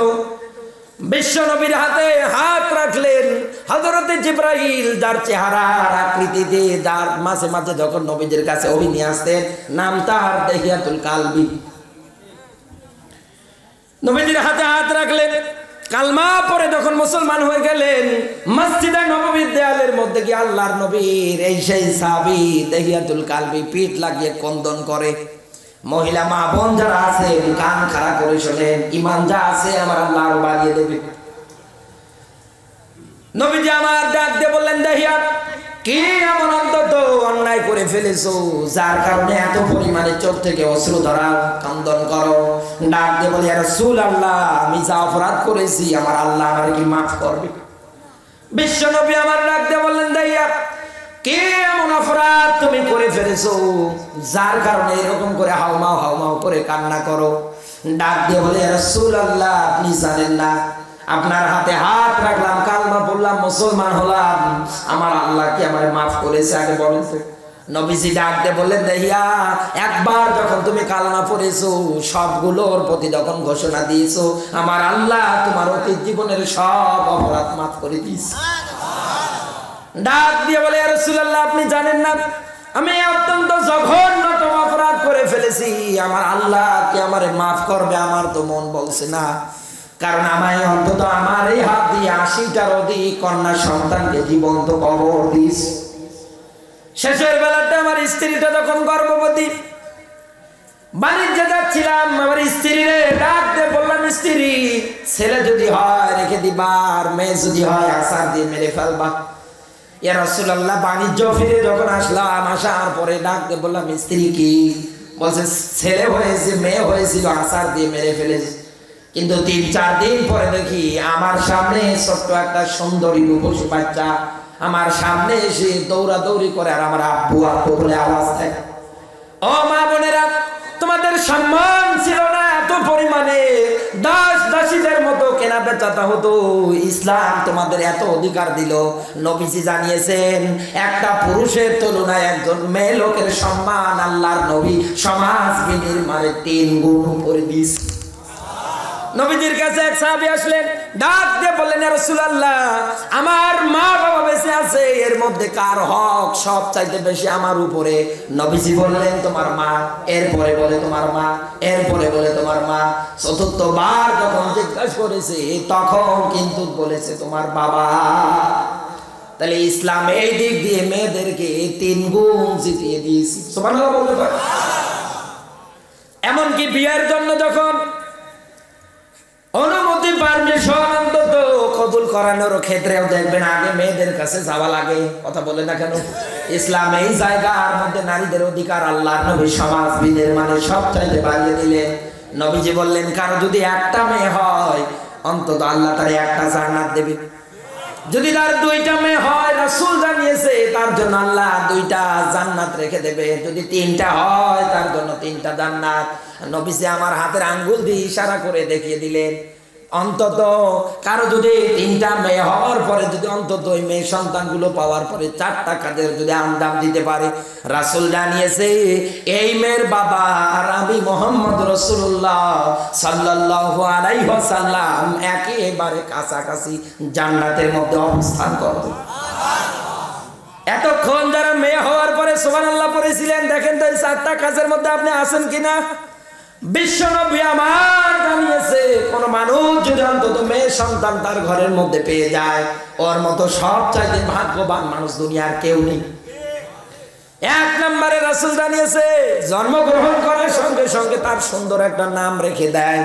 Speaker 1: বিশ্ব নবীর হাতে হাত রাখলেন হযরতে জিবরাইল, যার চেহারার আকৃতিতে, যার মাঝে মাঝে যখন নবীদের কাছে ওহী নিয়ে আসতেন, নাম তার দেহিয়াতুল কালবি। নবীজির হাতে হাত রাখলেন, কালমা পরে যখন মুসলমান হয়ে গেলেন, মসজিদে নববীর দেয়ালের মধ্যে গিয়ে আল্লাহর নবীর এই সেই সাহাবী দেহিয়াতুল কালবি পিঠ লাগিয়ে ক্রন্দন করে। মহিলা মা বোন যারা আছে কান খাড়া করে শোনেন, ঈমান যা আছে আমার আল্লাহ আরো বাড়িয়ে দেবে। নবীজি আমার ডাক দিয়ে বললেন, দেহিয়া কি এমন অন্তত অন্যায় করে ফেলেছো যার কারণে এত পরিমাণে চোখ থেকে অশ্রু ধরা, ক্রন্দন করো? ডাক দিয়ে বলে, ইয়া রাসূলুল্লাহ, আমি যা অপরাধ করেছি আমার আল্লাহ আমাকে কি মাফ করবে? বিশ্ব নবী আমার ডাক দিয়ে বললেন, দেহিয়া কি এমন অপরাধ তুমি করে ফেলেছো যার কারণে এরকম করে হাউমাউ হাউমাউ করে কান্না করো? ডাক দিয়ে বলে, ইয়া রাসূলুল্লাহ, আপনি জানেন না, আপনার হাতে হাত রাখলাম, কালমা বললাম, মুসলমান হলাম, আমার আল্লাহ কি আমারে মাফ করেছে আগে বলেন তো? নবীজি ডাক দিয়ে বললেন, দেহিয়া একবার যখন তুমি কালমা পড়েছো, সবগুলোর প্রতি যখন ঘোষণা দিয়েছো, আমার আল্লাহ তোমার অতীত জীবনের সব অপরাধ মাফ করে দিয়েছে। ডাক দিয়ে বলে, ইয়া রাসূলুল্লাহ, আপনি জানেন না আমি অত্যন্ত জঘন্যতম অপরাধ করে ফেলেছি, আমার আল্লাহ কি আমারে মাফ করবে? আমার তো মন বলছে না, কারণ আমায় অন্তত আমার এই হাত দিয়ে 80টার অধিক কন্যা সন্তানকে জীবন্ত কবর দিস। শেষের বেলাটা আমার স্ত্রীটা যখন গর্ভবতী, বাণিজ্যে যাচ্ছিলাম, আমার স্ত্রীরে ডাক দিয়ে বললাম, স্ত্রী, ছেলে যদি হয় রেখে দিবা, আর মেয়ে যদি হয় আসার দিয়ে মেরে ফেলবা। ইয়া রাসূলুল্লাহ, বাণিজ্য ফিরে যখন আসলাম, আসার পরে ডাক দিয়ে বললাম, স্ত্রী কি? বলছে, ছেলে হয়েছে, মেয়ে হয়েছিল, আসার দিয়ে মেরে ফেলেছে। কিন্তু 3-4 দিন পরে দেখি আমার সামনে ছোট্ট একটা সুন্দরী রূপসী বাচ্চা আমার সামনে এসে দৌড়াদৌড়ি করে, আর আমার আব্বু আব্বু বলে আওয়াজ দেয়। ও মা বোনেরা, তোমাদের সম্মান ছিল না এত পরিমাণে, দাস দাসীদের মতো কেনা বেচাতে হতো, ইসলাম তোমাদের এত অধিকার দিল। নবীজি জানিয়েছেন, একটা পুরুষের তুলনায় একজন মেয়ে লোকের সম্মান আল্লাহর নবী সমাজ বিনির্মাণে 3 গুণ উপরে দিয়েছে। নবীজির কাছে এক সাহাবী আসলেন, ডাক দিয়ে বললেন, ইয়া রাসূলুল্লাহ, আমার মা বাবা বেঁচে আছে, এর মধ্যে কার হক সব চাইতে বেশি আমার উপরে? নবীজি বললেন, তোমার মা। এরপরে বলে তোমার মা, এরপরে বলে তোমার মা। চতুর্থবার যখন জিজ্ঞাসা করেছে তখন কিন্তু বলেছে তোমার বাবা। তাহলে ইসলাম এই দিক দিয়ে মেয়েদেরকে 3 গুণ জিতিয়ে দিয়েছে। সুবহানাল্লাহ বলতে পারে। এমনকি বিয়ের জন্য যখন অনুমতি, পারমিশন অন্তত কবুল করানোর ক্ষেত্রেও দেখবেন আগে মেয়েদের কাছে যাওয়া লাগে। কথা বলে না কেন? ইসলাম এই জায়গার মধ্যে নারীদের অধিকার আল্লাহর নবী সমাজ বিদের মানে সব চাইতে বাড়িয়ে দিলেন। নবীজি বললেন, কারো যদি একটা মেয়ে হয় অন্তত আল্লাহ তার একটা জান্নাত দেবে। যদি তার 2টা মেয়ে হয়, রাসূল জানিয়েছে তার জন্য আল্লাহ 2টা জান্নাত রেখে দেবে। যদি 3টা হয় তার জন্য 3টা জান্নাত। নবীজি আমার হাতের আঙ্গুল দিয়ে ইশারা করে দেখিয়ে দিলেন, অন্তত কারো যদি 3টা মেয়ে হওয়ার পরে যদি অন্তত ওই মেয়ে সন্তানগুলো পাওয়ার পরে 4টা কাজের যদি আঞ্জাম দিতে পারে, রাসূল জানিয়েছে এই মেয়ের বাবা আর আমি মুহাম্মদ রাসূলুল্লাহ সাল্লাল্লাহু আলাইহি ওয়াসাল্লাম একেবারে কাছাকাছি জান্নাতের মধ্যে অবস্থান করব। এতক্ষণ যারা মেয়ে হওয়ার পরে সুবহানাল্লাহ পড়েছিলেন, দেখেন তো এই 4টা কাজের মধ্যে আপনি আছেন কিনা। বিশ্বনবী আমার জানিয়েছে, কোন মানুষ যদি অন্তত মেয়ে সন্তান তার ঘরের মধ্যে পেয়ে যায়, ওর মতো সবচাইতে ভাগ্যবান মানুষ দুনিয়ার কেউ নেই। 1 নম্বরে রাসূল জানিয়েছে, জন্মগ্রহণ করার সঙ্গে সঙ্গে তার সুন্দর একটা নাম রেখে দেয়।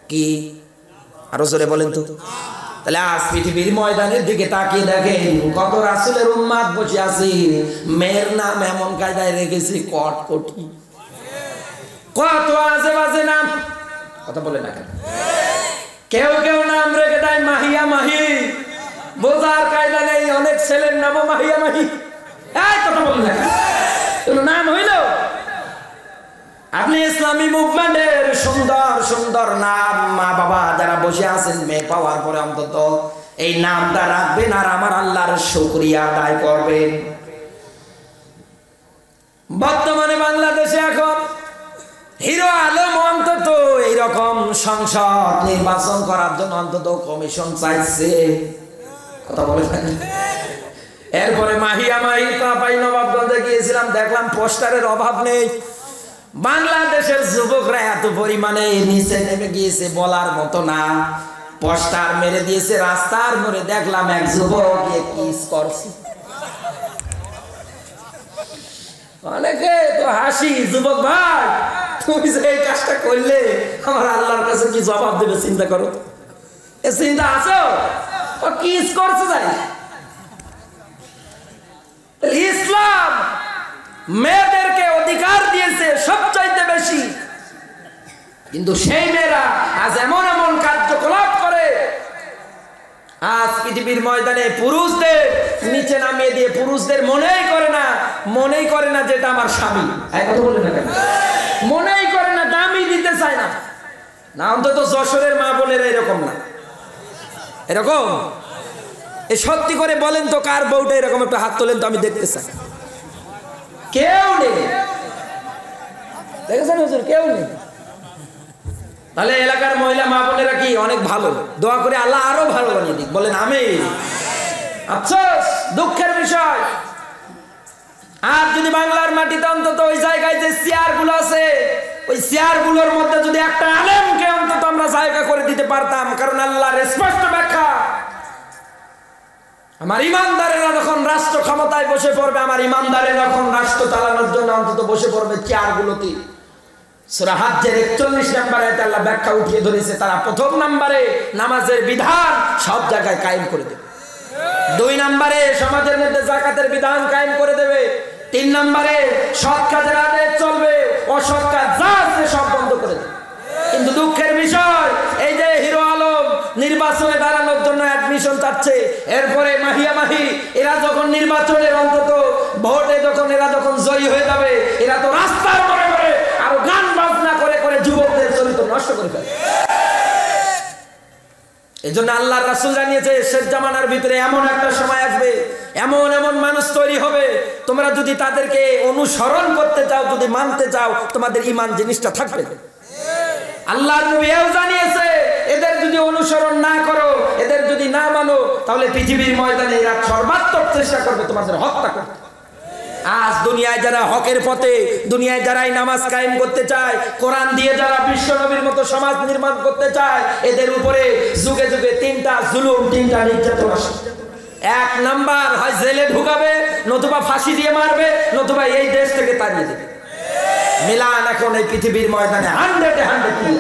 Speaker 1: কি? আরো জোরে বলেন তো। তাহলে আজ পৃথিবীর ময়দানের দিকে তাকিয়ে দেখেন, কত রাসূলের উম্মত বসে আছে, মেয়ের নাম এমন কায়দায় রেখেছে কটকটি, কত আজে বাজে নাম। কথা বলে না কেন? কেউ কেউ নাম রেখে দেয় মাহিয়া মাহি, বোঝার কায়দা নেই, অনেক ছেলের নামও মাহিয়া মাহি। এই কথা বলে না কেন? নাম হইল। আপনি ইসলামী মুভমেন্টের সুন্দর সুন্দর নাম, মা বাবা যারা বসে আছেন মেয়ে পাওয়ার পরে অন্তত এই নামটা রাখবেন আর আমার আল্লাহর শুকরিয়া আদায় করবেন। বর্তমানে বাংলাদেশে এখন হিরো আলম অন্তত এইরকম সংসদ নির্বাচন করার জন্য অন্তত কমিশন চাইছে। কথা বলে থাকেন। এরপরে মাহিয়া মাহি কাপাই নবাবগঞ্জে গিয়েছিলাম, দেখলাম পোস্টারের অভাব নেই। বাংলাদেশের যুবকরা এত পরিমাণে নিচে নেমে গিয়েছে বলার মতো না। পোস্টার মেরে দিয়েছে রাস্তার মোড়ে, দেখলাম এক যুবক কিস করছে। অনেকে তো হাসি, যুবক ভাই তুমি যে এই কাজটা করলে আমার আল্লাহর কাছে কি জবাব দেবে চিন্তা করো। এ চিন্তা আছো? ও কিস করছে যাই। ইসলাম মেয়েদেরকে অধিকার দিয়েছে সবচাইতে বেশি, কিন্তু সেই মেয়েরা আজ এমন এমন কার্যকলাপ করে, আজ পৃথিবীর ময়দানে পুরুষদের নিচে নামিয়ে দিয়ে পুরুষদের মনেই করে না যেটা আমার স্বামী। মনেই করে না, দামই দিতে চায় না। না অন্তত যশোরের মা বোনেরা এরকম না। এরকম সত্যি করে বলেন তো, কার বউটা এরকম? একটা হাত তোলেন তো, আমি দেখতে চাই। কেউ নেই, দেখেছেন হুজুর? কেউ নেই। তাহলে এলাকার মহিলা মা বোনেরা কি অনেক ভালো? দোয়া করে আল্লাহ আরো ভালো বানিয়ে দিক, বলেন আমিন। আফসোস, দুঃখের বিষয়, আর যদি বাংলার মাটিতে অন্তত ওই জায়গায় যে চেয়ার গুলো আছে, ওই চেয়ার গুলোর মধ্যে যদি একটা আলেমকে অন্তত আমরা জায়গা করে দিতে পারতাম। কারণ আল্লাহর স্পষ্ট ব্যাখ্যা, আমার ইমানদারেরা যখন রাষ্ট্র ক্ষমতায় বসে পড়বে, আমার ইমানদারেরা যখন রাষ্ট্র চালানোর জন্য অন্তত বসে পড়বে চেয়ার গুলোতে। সূরা হাজ্জের 41 নম্বরে আল্লাহ ব্যাখ্যা উঠিয়ে ধরেছে, তারা 1ম নম্বরে নামাজের বিধান সব জায়গায় কায়েম করে দেবে, 2 নম্বরে সমাজের মধ্যে যাকাতের বিধান কায়েম করে দেবে, 3 নম্বরে সৎ কাজের আদেশ চলবে, অসৎ কাজ যা আছে সব বন্ধ করে দেবে। কিন্তু দুঃখের বিষয়, এই যে হিরো আলম নির্বাচনে দাঁড়ানোর জন্য অ্যাডমিশন চাচ্ছে, এরপরে মাহিয়া মাহি এরা যখন নির্বাচনের অন্তত ভোটে এরা যখন জয়ী হয়ে যাবে, এরা তো রাস্তার মোড়ে মোড়ে আরো গান বাজনা করে করে যুবকদের চরিত্র নষ্ট করে ফেলে। এই জন্য আল্লাহর রাসূল জানিয়েছে, শেষ জামানার ভিতরে এমন একটা সময় আসবে, এমন এমন মানুষ তৈরি হবে, তোমরা যদি তাদেরকে অনুসরণ করতে চাও, যদি মানতে চাও, তোমাদের ঈমান জিনিসটা থাকবে। আল্লাহর নবী এও জানিয়েছে, এদের যদি অনুসরণ না করো, এদের যদি না মানো, তাহলে পৃথিবীর ময়দানে এরা সর্বাত্মক চেষ্টা করবে তোমাদের হত্যা করতে। আজ দুনিয়ায় যারা হকের পথে, দুনিয়ায় যারাই নামাজ কায়েম করতে চায়, কোরআন দিয়ে যারা বিশ্ব নবীর মতো সমাজ নির্মাণ করতে চায়, এদের উপরে যুগে যুগে 3টা জুলুম, 3টা নির্যাতন আসে। 1 নাম্বার, হয় জেলে ঢুকাবে, নতুবা ফাঁসি দিয়ে মারবে, নতুবা এই দেশ থেকে তাড়িয়ে দেবে। মিলান এখন এই পৃথিবীর ময়দানে 100-100।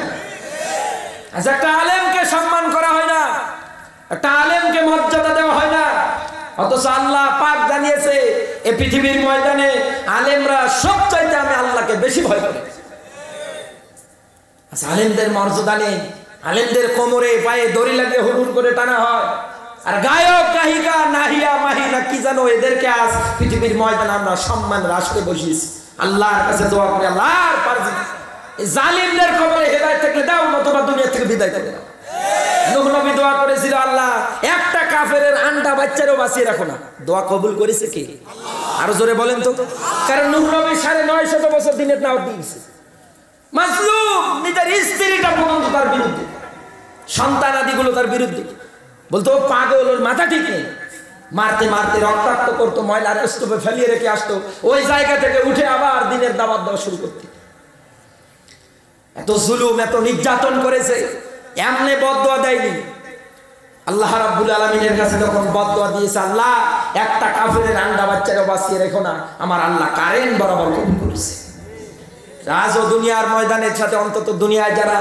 Speaker 1: আচ্ছা, একটা আলেমকে সম্মান করা হয় না, একটা আলেমকে মর্যাদা দেওয়া হয় না, অথচ আল্লাহ পাক জানিয়েছে এই পৃথিবীর ময়দানে আলেমরা সবচাইতে আমি আল্লাহকে বেশি ভয় করি। আচ্ছা, আলেমদের মর্যাদা নেই, আলেমদের কোমরে পায়ে দড়ি লাগিয়ে হুড় করে টানা হয়, আর গায়ক গায়িকা নাহিয়া মাহিনা কি জানো, এদেরকে আজ পৃথিবীর ময়দানে আমরা সম্মান রাষ্ট্রে বসিয়েছি। আল্লাহর কাছে দোয়া করি, আল্লাহর পারজি এই জালিমদের কবরে হেদায়েত থেকে দাও, নতুবা দুনিয়া থেকে বিদায় করে দাও। নূহ নবী দোয়া করেছিল, আল্লাহ একটা কাফেরের আন্ডা বাচ্চারও বাঁচিয়ে রাখো না। দোয়া কবুল করেছে কে? আরো জোরে বলেন তো। কারণ নূহ নবী 950 বছর দিনের দাওয়াত দিয়েছে, মাজলুম নিজের স্ত্রীটা পর্যন্ত তার বিরুদ্ধে, সন্তানাদিগুলো তার বিরুদ্ধে, বলতো পাগল, ওর মাথা ঠিক নেই। মারতে মারতে রক্তাক্ত করতো, ময়লার স্তূপে ফেলিয়ে রেখে আসতো, ওই জায়গা থেকে উঠে আবার দিনের দাওয়াত দেওয়া শুরু করতে। এত জুলুম, এত নির্যাতন করেছে, এমনি বদদুয়া দেয়নি। আল্লাহ রাব্বুল আলামিনের কাছে যখন বদদুয়া দিয়েছে, আল্লাহ একটা কাফেরের আন্ডা বাচ্চাকে বাঁচিয়ে রেখো না, আমার আল্লাহ কারেন্ট বরাবর কবুল করেছে। আজও দুনিয়ার ময়দানের সাথে অন্তত দুনিয়ায় যারা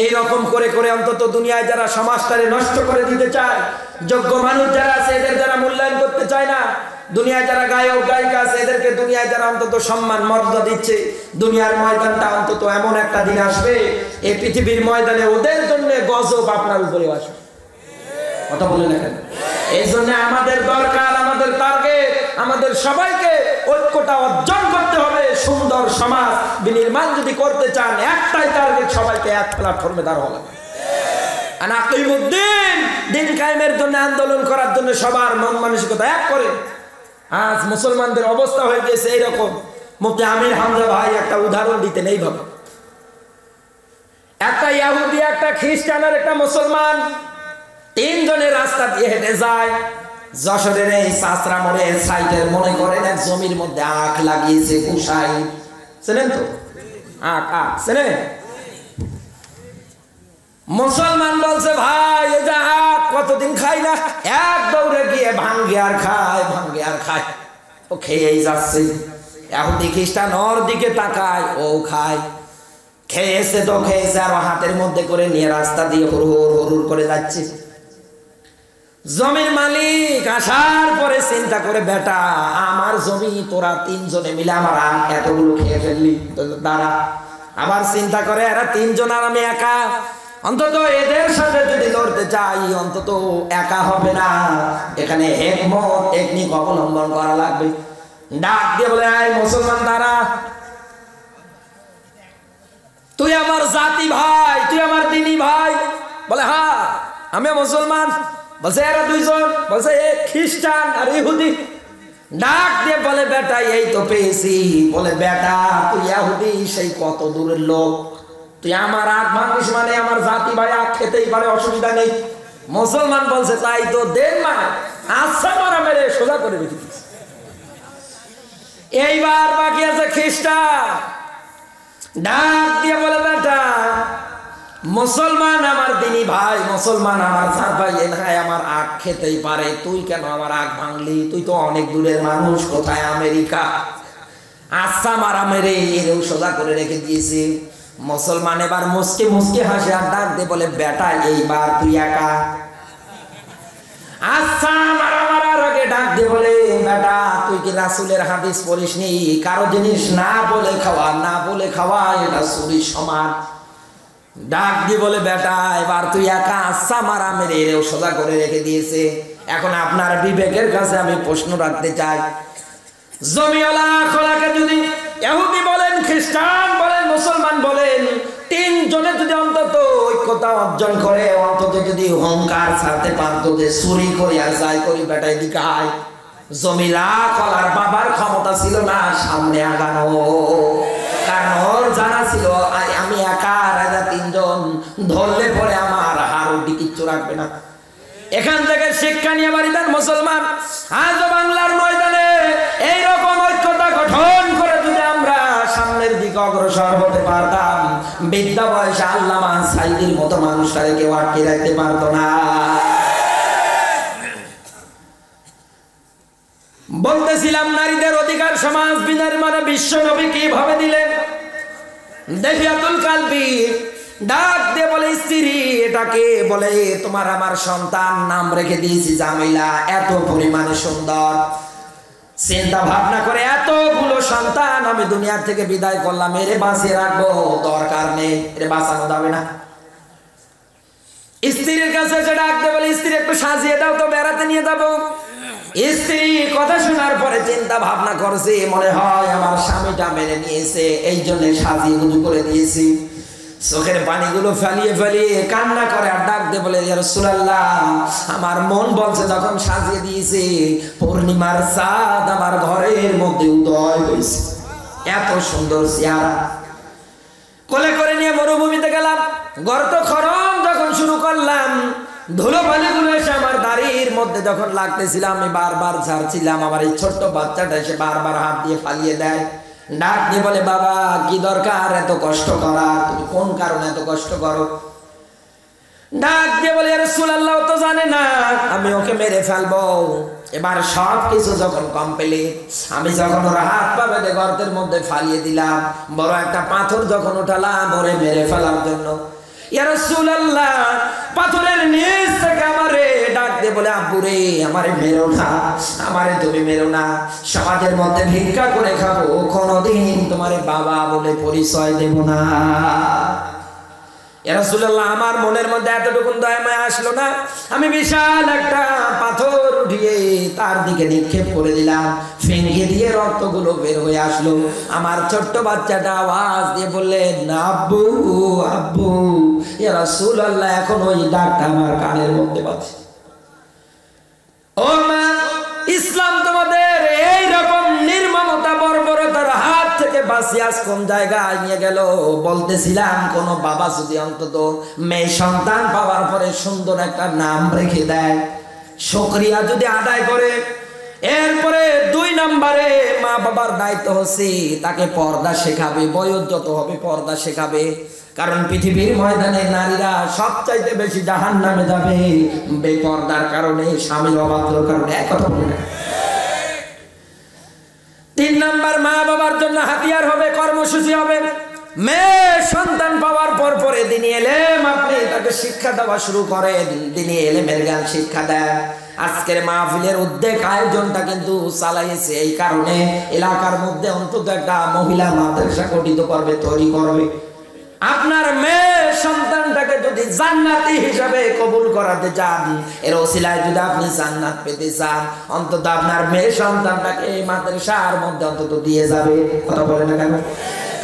Speaker 1: এই রকম করে করে অন্তত দুনিয়ায় যারা সমাজটারে নষ্ট করে দিতে চায়, যোগ্য মানুষ যারা আছে এদের যারা মূল্যায়ন করতে চায় না, দুনিয়ায় যারা গায়ক গায়িকা আছে এদেরকে দুনিয়ায় যারা অন্তত সম্মান মর্যাদা দিচ্ছে, দুনিয়ার ময়দানটা অন্তত এমন একটা দিন আসবে এই পৃথিবীর ময়দানে ওদের জন্য গজব আপনার উপরে আসবে। কথা বলে না কেন? এই জন্য আমাদের দরকার, আমাদের টার্গেট, আমাদের সবাইকে ঐক্যটা অর্জন করতে হবে। সুন্দর সমাজ বিনির্মাণ যদি করতে চান, একটাই টার্গেট, সবাইকে এক প্ল্যাটফর্মে দাঁড়ানো লাগবে। দিন কায়েমের জন্য আন্দোলন করার জন্য সবার মন মানসিকতা এক করে। আজ মুসলমানদের অবস্থা হয়ে গেছে এইরকম। মুফতি আমির হামজা ভাই একটা উদাহরণ দিতেন এইভাবে, একটা ইহুদি, একটা খ্রিস্টান আর একটা মুসলমান, তিনজনের রাস্তা দিয়ে হেঁটে যায়। যশোরের এই সাসরা মোড়ে সাইডের মনে করেন এক জমির মধ্যে আখ লাগিয়েছে, কুশাই চেনেন তো? আখ চেনেন? মুসলমান বলছে, ভাই এই যে আখ কতদিন খাই না, এক দৌড়ে গিয়ে ভাঙ্গে আর খায়, ও খেয়েই যাচ্ছে। ইহুদি খ্রিস্টান ওর দিকে তাকায়, ও খায়, খেয়েছে তো খেয়েছে, আর হাতের মধ্যে করে নিয়ে রাস্তা দিয়ে হুড় করে যাচ্ছে। জমির মালিক আসার পরে চিন্তা করে, বেটা আমার জমি, তোরা তিনজনে মিলে আমার আখ এতগুলো খেয়ে ফেললি, দাঁড়া। আবার চিন্তা করে, এরা তিনজন আর আমি একা, অন্তত এদের সাথে যদি লড়তে চাই অন্তত একা হবে না, এখানে হিকমত টেকনিক অবলম্বন করা লাগবে। ডাক দিয়ে বলে, আয় মুসলমান দাঁড়া, তুই আমার জাতি ভাই, তুই আমার দিনী ভাই। বলে, হ্যাঁ আমি মুসলমান। বলছে, এরা দুইজন। বলছে, এক খ্রিস্টান আর ইহুদি। ডাক দিয়ে বলে, বেটা এই তো পেয়েছি। বলে, বেটা তুই ইহুদি, সেই কত দূরের লোক, তুই আমার আখ ভাঙিস মানে আমার জাতি ভাই আখ খেতেই পারে, অসুবিধা নেই। মুসলমান বলছে, তাই তো দেন মা, আচ্ছা মারা মেরে সোজা করে রেখে দিস। এইবার বাকি আছে খ্রিস্টান। ডাক দিয়ে বলে, বেটা মুসলমান আমার দিনী ভাই, মুসলমান আমার জাত ভাই, এনায় আমার আখ খেতেই পারে, তুই কেন আমার আখ ভাঙলি? তুই তো অনেক দূরের মানুষ, কোথায় আমেরিকা। আচ্ছা মারা মেরে এরও সোজা করে রেখে দিয়েছে। মুসলমান এবার মুসকে মুসকে হাসে আর ডাক দিয়ে বলে, বেটা এইবার তুই একা। আচ্ছা মারা মারার আগে ডাক দিয়ে বলে, বেটা তুই কি রাসূলের হাদিস পড়িসনি, কারো জিনিস না বলে খাওয়া এটা চুরির সমান। ডাক দিয়ে বলে, বেটা এবার তুই একা। আচ্ছা মারা মেরে এরও সোজা করে রেখে দিয়েছে। এখন আপনার বিবেকের কাছে আমি প্রশ্ন রাখতে চাই, জমিওয়ালা খোলাকে যদি ইহুদি বলেন, খ্রিস্টান বলেন, মুসলমান বলেন, তিনজনে যদি অন্তত ঐক্যতা অর্জন করে, অন্তত যদি অহংকার ছাড়তে পারতো যে চুরি করি আর যাই করি বেটাই দিকে আয়, জমিলা কলার বাবার ক্ষমতা ছিল না সামনে আগানো, কারণ ওর জানা ছিল আমি একা, রাজা তিনজন ধরলে পরে আমার হাড়ুডি কিচ্ছু রাখবে না। এখান থেকে শিক্ষা নিয়ে বাড়িদার মুসলমান, আজ বাংলার ময়দানে এইরকম ঐক্যতা গঠন করে যদি আমরা সামনের দিকে অগ্রসর হতে পারতাম, বিদ্যা বয়সে আল্লামা সাইদির মতো মানুষটারে কেউ আটকে রাখতে পারতো না। বলতেছিলাম নারীদের অধিকার সমাজ বিনির্মাণে বিশ্ব নবী কিভাবে দিলেন। দেহিয়াতুল কালবি ডাক দিয়ে বলে, স্ত্রী এটাকে বলে তোমার আমার সন্তান, নাম রেখে দিয়েছি জামিলা, এত পরিমাণে সুন্দর। চিন্তা ভাবনা করে এতগুলো সন্তান আমি দুনিয়ার থেকে বিদায় করলাম, এরে বাঁচিয়ে রাখবো, দরকার নেই, এরে বাঁচানো যাবে না। স্ত্রীর কাছে যে ডাক দিয়ে বলে, স্ত্রী একটু সাজিয়ে দাও তো, বেড়াতে নিয়ে যাবো। স্ত্রী কথা শোনার পরে চিন্তা ভাবনা করছে, মনে হয় আমার স্বামীটা মেনে নিয়েছে, এই জন্য সাজিয়ে গুজু করে দিয়েছি। চোখের পানিগুলো ফেলিয়ে কান্না করে আর ডাক দিয়ে বলে, ইয়া রাসূলুল্লাহ আমার মন বলছে যখন সাজিয়ে দিয়েছে, পূর্ণিমার চাঁদ আমার ঘরের মধ্যে উদয় হয়েছে, এত সুন্দর চেহারা। কোলে করে নিয়ে মরুভূমিতে গেলাম, গর্ত খনন যখন শুরু করলাম, ধুলোবালিগুলো এসে আমার দাড়ির মধ্যে যখন লাগতেছিল আমি বারবার ঝাড়ছিলাম, আমার এই ছোট্ট বাচ্চাটা এসে বারবার হাত দিয়ে ফালিয়ে দেয়। ডাক দিয়ে বলে, বাবা কি দরকার এত কষ্ট করা, তুমি কোন কারণে এত কষ্ট করো? ডাক দিয়ে বলে, রাসূলুল্লাহ তো জানে না আমি ওকে মেরে ফেলবো। এবার সব কিছু যখন কমপ্লিট, আমি যখন ওর হাত পা বেঁধে গর্তের মধ্যে ফালিয়ে দিলাম, বড় একটা পাথর যখন উঠালাম ওরে মেরে ফেলার জন্য, ইয়া রাসূলুল্লাহ পাথরের নিচ থেকে আমারে ডাক দিয়ে বলে, আব্বু রে আমারে মেরো না, আমারে তুমি মেরো না, সমাজের মধ্যে ভিক্ষা করে খাবো, কোনোদিন তোমারে বাবা বলে পরিচয় দেব না। ইয়া রাসূলুল্লাহ আমার মনের মধ্যে এতটুকু দয়া মায়া আসলো না, আমি বিশাল একটা পাথর উঠিয়ে তার দিকে নিক্ষেপ করে দিলাম, ফেঙ্গে দিয়ে রক্তগুলো বের হয়ে আসলো। আমার ছোট্ট বাচ্চাটা আওয়াজ দিয়ে বললেন, আব্বু আব্বু। ইয়া রাসূলুল্লাহ এখন ওই ডাকটা আমার কানের মধ্যে বাজছে। ও মা, ইসলাম তোমাদের এই রকম নির্মমতা বর্বরতার হাত থেকে বাঁচিয়ে আজ কোন জায়গায় নিয়ে গেল। বলতেছিলাম কোন বাবা যদি অন্তত মেয়ে সন্তান পাওয়ার পরে সুন্দর একটা নাম রেখে দেয়, শুকরিয়া যদি আদায় করে, এরপরে 2 নম্বরে মা বাবার দায়িত্ব হচ্ছে তাকে পর্দা শেখাবে, বয়স যত হবে পর্দা শেখাবে। কারণ পৃথিবীর ময়দানে নারীরা সবচাইতে বেশি জাহান্নামে যাবে বেপর্দার কারণে, স্বামীর অবাধ্যতার কারণে। এক কথা বলি না। 3 নাম্বার মা বাবার জন্য হাতিয়ার হবে, কর্মসূচি হবে। মেয়ে সন্তান পাওয়ার পর পরে দিনী এলেম আপনি তাকে শিক্ষা দেওয়া শুরু করেন, দিনী এলেমের জ্ঞান শিক্ষা দেয়। আজকের মাহফিলের উদ্যোগ আয়োজনটা কিন্তু চালাইছে এই কারণে, এলাকার মধ্যে অন্তত একটা মহিলা মাদ্রাসা গঠিত করবে, তৈরি করবে। আপনার মেয়ে সন্তানটাকে যদি জান্নাতি হিসাবে কবুল করাতে চান, এর ওসিলায় যদি আপনি জান্নাত পেতে চান, অন্তত আপনার মেয়ে সন্তানটাকে মাদ্রাসার মধ্যে অন্তত দিয়ে যাবে। কথা বলে না কেন?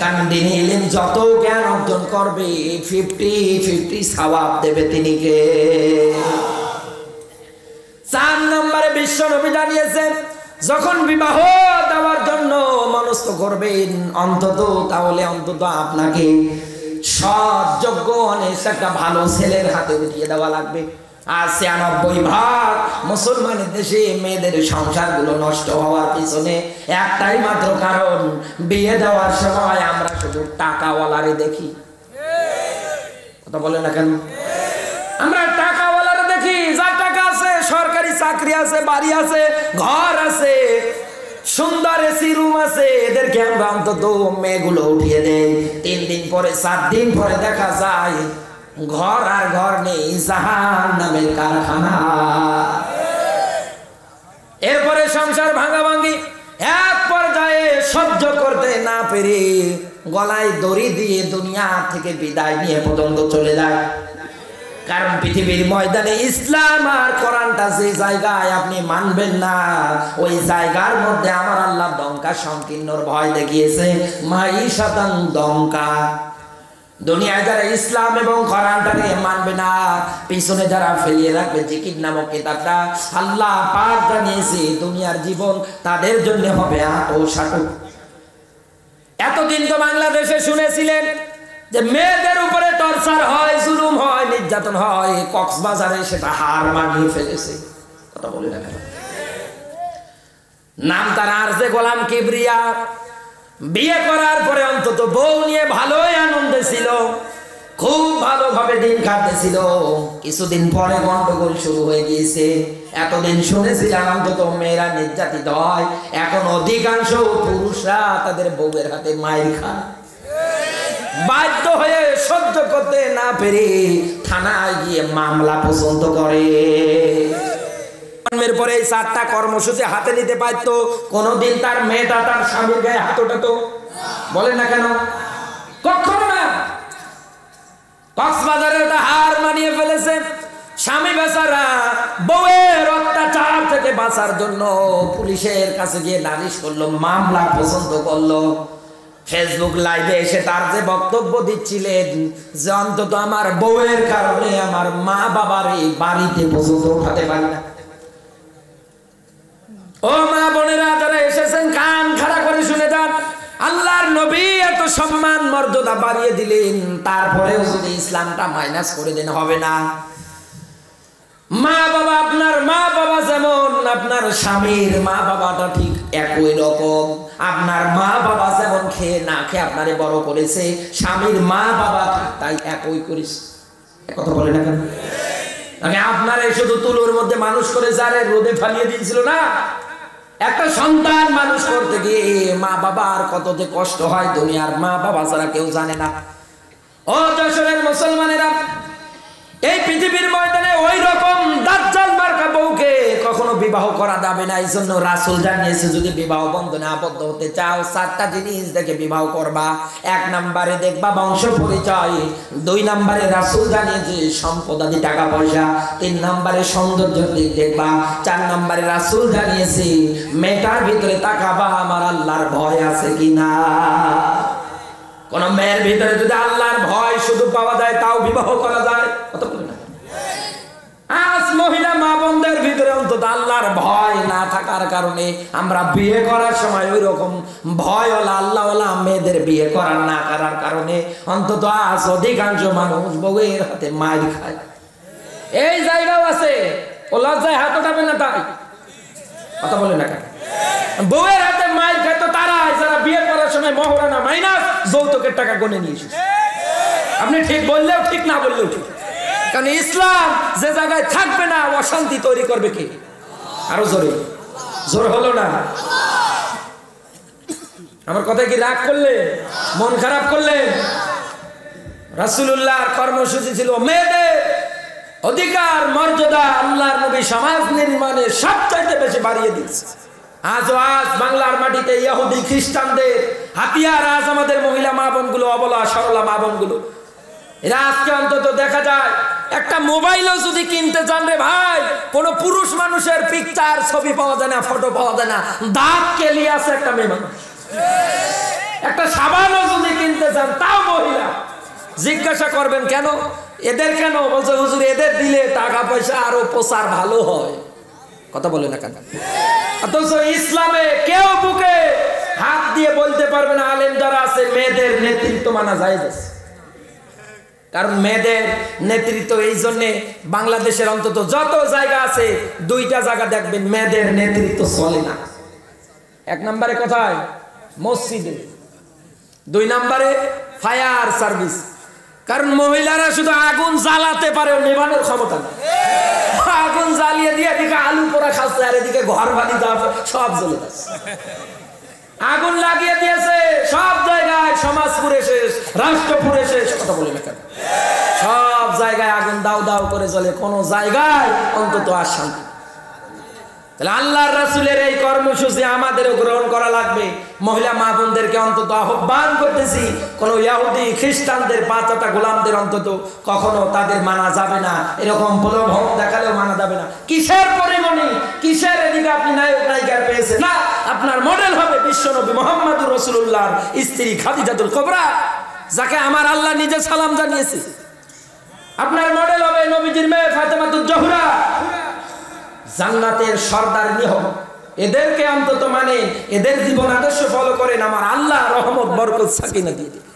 Speaker 1: কারণ দিনী ইলম যত জ্ঞান অর্জন করবে 50-50 সওয়াব দেবে তিনি কে। 4 নম্বরে বিশ্ব নবী জানিয়েছেন, যখন বিবাহ দেওয়ার জন্য মনস্থ করবেন অন্তত তাহলে অন্তত আপনাকে সৎ যোগ্য অনেক একটা ভালো ছেলের হাতে উঠিয়ে দেওয়া লাগবে। আর 96% মুসলমানের দেশে মেয়েদের সংসারগুলো নষ্ট হওয়ার পিছনে একটাই মাত্র কারণ, বিয়ে দেওয়ার সময় আমরা শুধু টাকাওয়ালারে দেখি। কথা বলে না কেন? আমরা টাকাওয়ালারে দেখি, যার টাকা আছে, সরকারি চাকরি আছে, বাড়ি আছে, ঘর আছে, সুন্দর এসি রুম আছে, এদেরকে আমরা অন্তত মেয়েগুলো উঠিয়ে দেয়। 3 দিন পরে 4 দিন পরে দেখা যায় ঘর আর ঘর নেই, জাহান্নামের কারখানা। এরপরে সংসার ভাঙাভাঙি, এক পর্যায়ে সহ্য করতে না পেরে গলায় দড়ি দিয়ে দুনিয়া থেকে বিদায় নিয়ে পর্যন্ত চলে যায়। কারণ পৃথিবীর ময়দানে ইসলাম আর কোরআনটা যে জায়গায় আপনি মানবেন না, ওই জায়গার মধ্যে আমার আল্লাহ দঙ্কা সংকীর্ণর ভয় দেখিয়েছে, মাইশাতান দঙ্কা। দুনিয়ায় যারা ইসলাম এবং কোরআনটাকে মানবে না, পিছনে যারা ফেলিয়ে রাখবে জিকির নামক কিতাবটা, আল্লাহ পাক জানিয়েছে দুনিয়ার জীবন তাদের জন্য হবে আঁটো-সাঁটো। এতদিন তো বাংলাদেশে শুনেছিলেন যে মেয়েদের উপরে টর্চার হয়, জুলুম হয়, নির্যাতন হয়, কক্সবাজারে সেটা হার মানিয়ে ফেলেছে। কথা বলি না কেন? নাম তার আরজে গোলাম কিবরিয়া। বিয়ে করার পরে অন্তত বউ নিয়ে ভালোই আনন্দে ছিল, খুব ভালোভাবে দিন কাটতেছিল। কিছুদিন পরে গন্ডগোল শুরু হয়ে গিয়েছে। এতদিন শুনেছিলাম অন্তত মেয়েরা নির্যাতিত হয়, এখন অধিকাংশ পুরুষরা তাদের বউয়ের হাতে মায়ের খায়। বাধ্য হয়ে সহ্য করতে না পেরে থানায় গিয়ে মামলা পর্যন্ত করে। জন্মের পরে 4টা কর্মসূচি হাতে নিতে পারতো, কোনদিন তার মেয়েটা তার স্বামীর গায়ে হাত ওঠাতো? বলে না কেন? কখনো না। কক্সবাজারে ওটা হার মানিয়ে ফেলেছে। স্বামী বেচারা বউয়ের অত্যাচার থেকে বাঁচার জন্য পুলিশের কাছে গিয়ে নালিশ করলো, মামলা পর্যন্ত করলো। ফেসবুক লাইভে এসে তার যে বক্তব্য দিচ্ছিলেন যে অন্তত আমার বউয়ের কারণে আমার মা বাবার এই বাড়িতে পর্যন্ত উঠাতে পারি না। ও মা বোনেরা যারা এসেছেন, কান খাড়া করে শুনে যান, আল্লাহর নবী এত সম্মান মর্যাদা বাড়িয়ে দিলেন, তারপরেও যদি ইসলামটা মাইনাস করে দেন হবে না। মা বাবা, আপনার মা বাবা যেমন আপনার স্বামীর মা বাবাটা ঠিক একই রকম। আপনার মা বাবা যেমন খেয়ে না খেয়ে আপনারে বড় করেছে, স্বামীর মা বাবা তাই একই করেছে। কথা বলে না কেন? আপনারে শুধু তুলোর মধ্যে মানুষ করে যারে রোদে ফালিয়ে দিয়েছিল না, একটা সন্তান মানুষ করতে গিয়ে মা বাবার কত যে কষ্ট হয় দুনিয়ার মা বাবা ছাড়া কেউ জানে না। ও যশোরের মুসলমানেরা, এই পৃথিবীর ময়দানে ওই রকম দাজ্জাল মার্কা বউকে কখনো বিবাহ করা যাবে না। এই জন্য রাসূল জানিয়েছে, যদি বিবাহ বন্ধনে আবদ্ধ হতে চাও 4টা জিনিস দেখে বিবাহ করবা। 1 নম্বরে দেখবা বংশ পরিচয়, 2 নম্বরে রাসূল জানিয়েছে সম্পদাদি টাকা পয়সা, 3 নম্বরে সৌন্দর্য দিক দেখবা, 4 নম্বরে রাসূল জানিয়েছে মেয়েটার ভিতরে তাকাবা আমার আল্লাহর ভয় আছে কিনা। কোন মেয়ের ভিতরে যদি আল্লাহর ভয় শুধু পাওয়া যায় তাও বিবাহ করা যায়। কত বলে না? আজ মহিলা মা বোনদের ভিতরে অন্তত আল্লাহর ভয় না থাকার কারণে আমরা বিয়ে করার সময় ওই রকম ভয়ওয়ালা আল্লাহওয়ালা মেয়েদের বিয়ে করার না করার কারণে অন্তত আজ অধিকাংশ মানুষ বউয়ের হাতে মার খায়। এই জায়গাও আছে, ও লজ্জায় হাত ওঠাবে না তাই। কথা বলে না কেন? বউয়ের হাতে মার খায় তো তারা যারা বিয়ে করার সময় মহরানা মাইনাস যৌতুকের টাকা গনে নিয়ে এসেছে। আপনি ঠিক বললেও ঠিক, না বললেও ঠিক। কারণ ইসলাম যে জায়গায় থাকবে না অশান্তি তৈরি করবে কে? আরো জোরে, জোর হলো না? আমার কথা কি রাগ করলে, মন খারাপ করলে? রাসূলুল্লাহর কর্মসূচি ছিল মেয়েদের অধিকার মর্যাদা আল্লাহর নবী সমাজ নির্মাণে সবচাইতে বেশি বাড়িয়ে দিয়েছে। আজ বাংলার মাটিতে ইহুদি খ্রিস্টানদের হাতিয়ার আজ আমাদের মহিলা মা বোনগুলো, অবলা সরলা মা বোনগুলো। এরা আজকে অন্তত দেখা যায় একটা মোবাইলও যদি কিনতে চান রে ভাই, কোন পুরুষ মানুষের পিকচার ছবি পাওয়া যায় না, ফটো পাওয়া যায় না, দাঁত কেলিয়ে আছে একটা মেয়ে মানুষ। একটা সাবানও যদি কিনতে চান তাও মহিলা। জিজ্ঞাসা করবেন কেন? এদের কেন? বলছে হুজুর এদের দিলে টাকা পয়সা আরো প্রচার ভালো হয়। কথা বলে না কেন? অথচ ইসলামে কেউ বুকে হাত দিয়ে বলতে পারবে না আলেম যারা আছে মেয়েদের নেতৃত্ব মানা জায়েজ আছে। কারণ মেয়েদের নেতৃত্ব এই জন্যে বাংলাদেশের অন্তত যত জায়গা আছে 2টা জায়গা দেখবেন মেয়েদের নেতৃত্ব চলে না। 1 নম্বরে কোথায়? মসজিদে। 2 নম্বরে ফায়ার সার্ভিস। কারণ মহিলারা শুধু আগুন জ্বালাতে পারে, নেভানোর ক্ষমতা না। আগুন জ্বালিয়ে দিয়ে এদিকে আলু পোড়া খাচ্ছে আর এদিকে ঘর বাড়ি সব জ্বলে যাচ্ছে। আগুন লাগিয়ে দিয়েছে সব জায়গায়, সমাজ পুড়ে শেষ, রাষ্ট্র পুড়ে শেষ। কথা বলে না কেন? সব জায়গায় আগুন দাও দাও করে জ্বলে, কোন জায়গায় অন্তত আর শান্তি। তাহলে আল্লাহর রাসূলের এই কর্মসূচি আমাদেরও গ্রহণ করা লাগবে। মহিলা মা বোনদেরকে অন্তত আহ্বান করতেছি, কোন ইহুদি খ্রিস্টানদের 5টা গোলামদের অন্তত কখনো তাদের মানা যাবে না। এরকম প্রলোভন দেখালেও মানা যাবে না। কিসের পরিমণি, কিসের এদিকে আপনি নায়ক নায়িকার পেয়েছেন না, আপনার মডেল হবে বিশ্বনবী মুহাম্মদুর রাসূলুল্লাহর স্ত্রী খাদিজাতুল কুবরা, যাকে আমার আল্লাহ নিজে সালাম জানিয়েছে। আপনার মডেল হবে নবীজির মেয়ে ফাতেমাতুজ জোহরা, জান্নাতের সর্দারিনী হবে। এদেরকে অন্তত মানে এদের জীবন আদর্শ ফলো করেন, আমার আল্লাহ রহমত বরকত সাকিনা দিয়ে দেবে।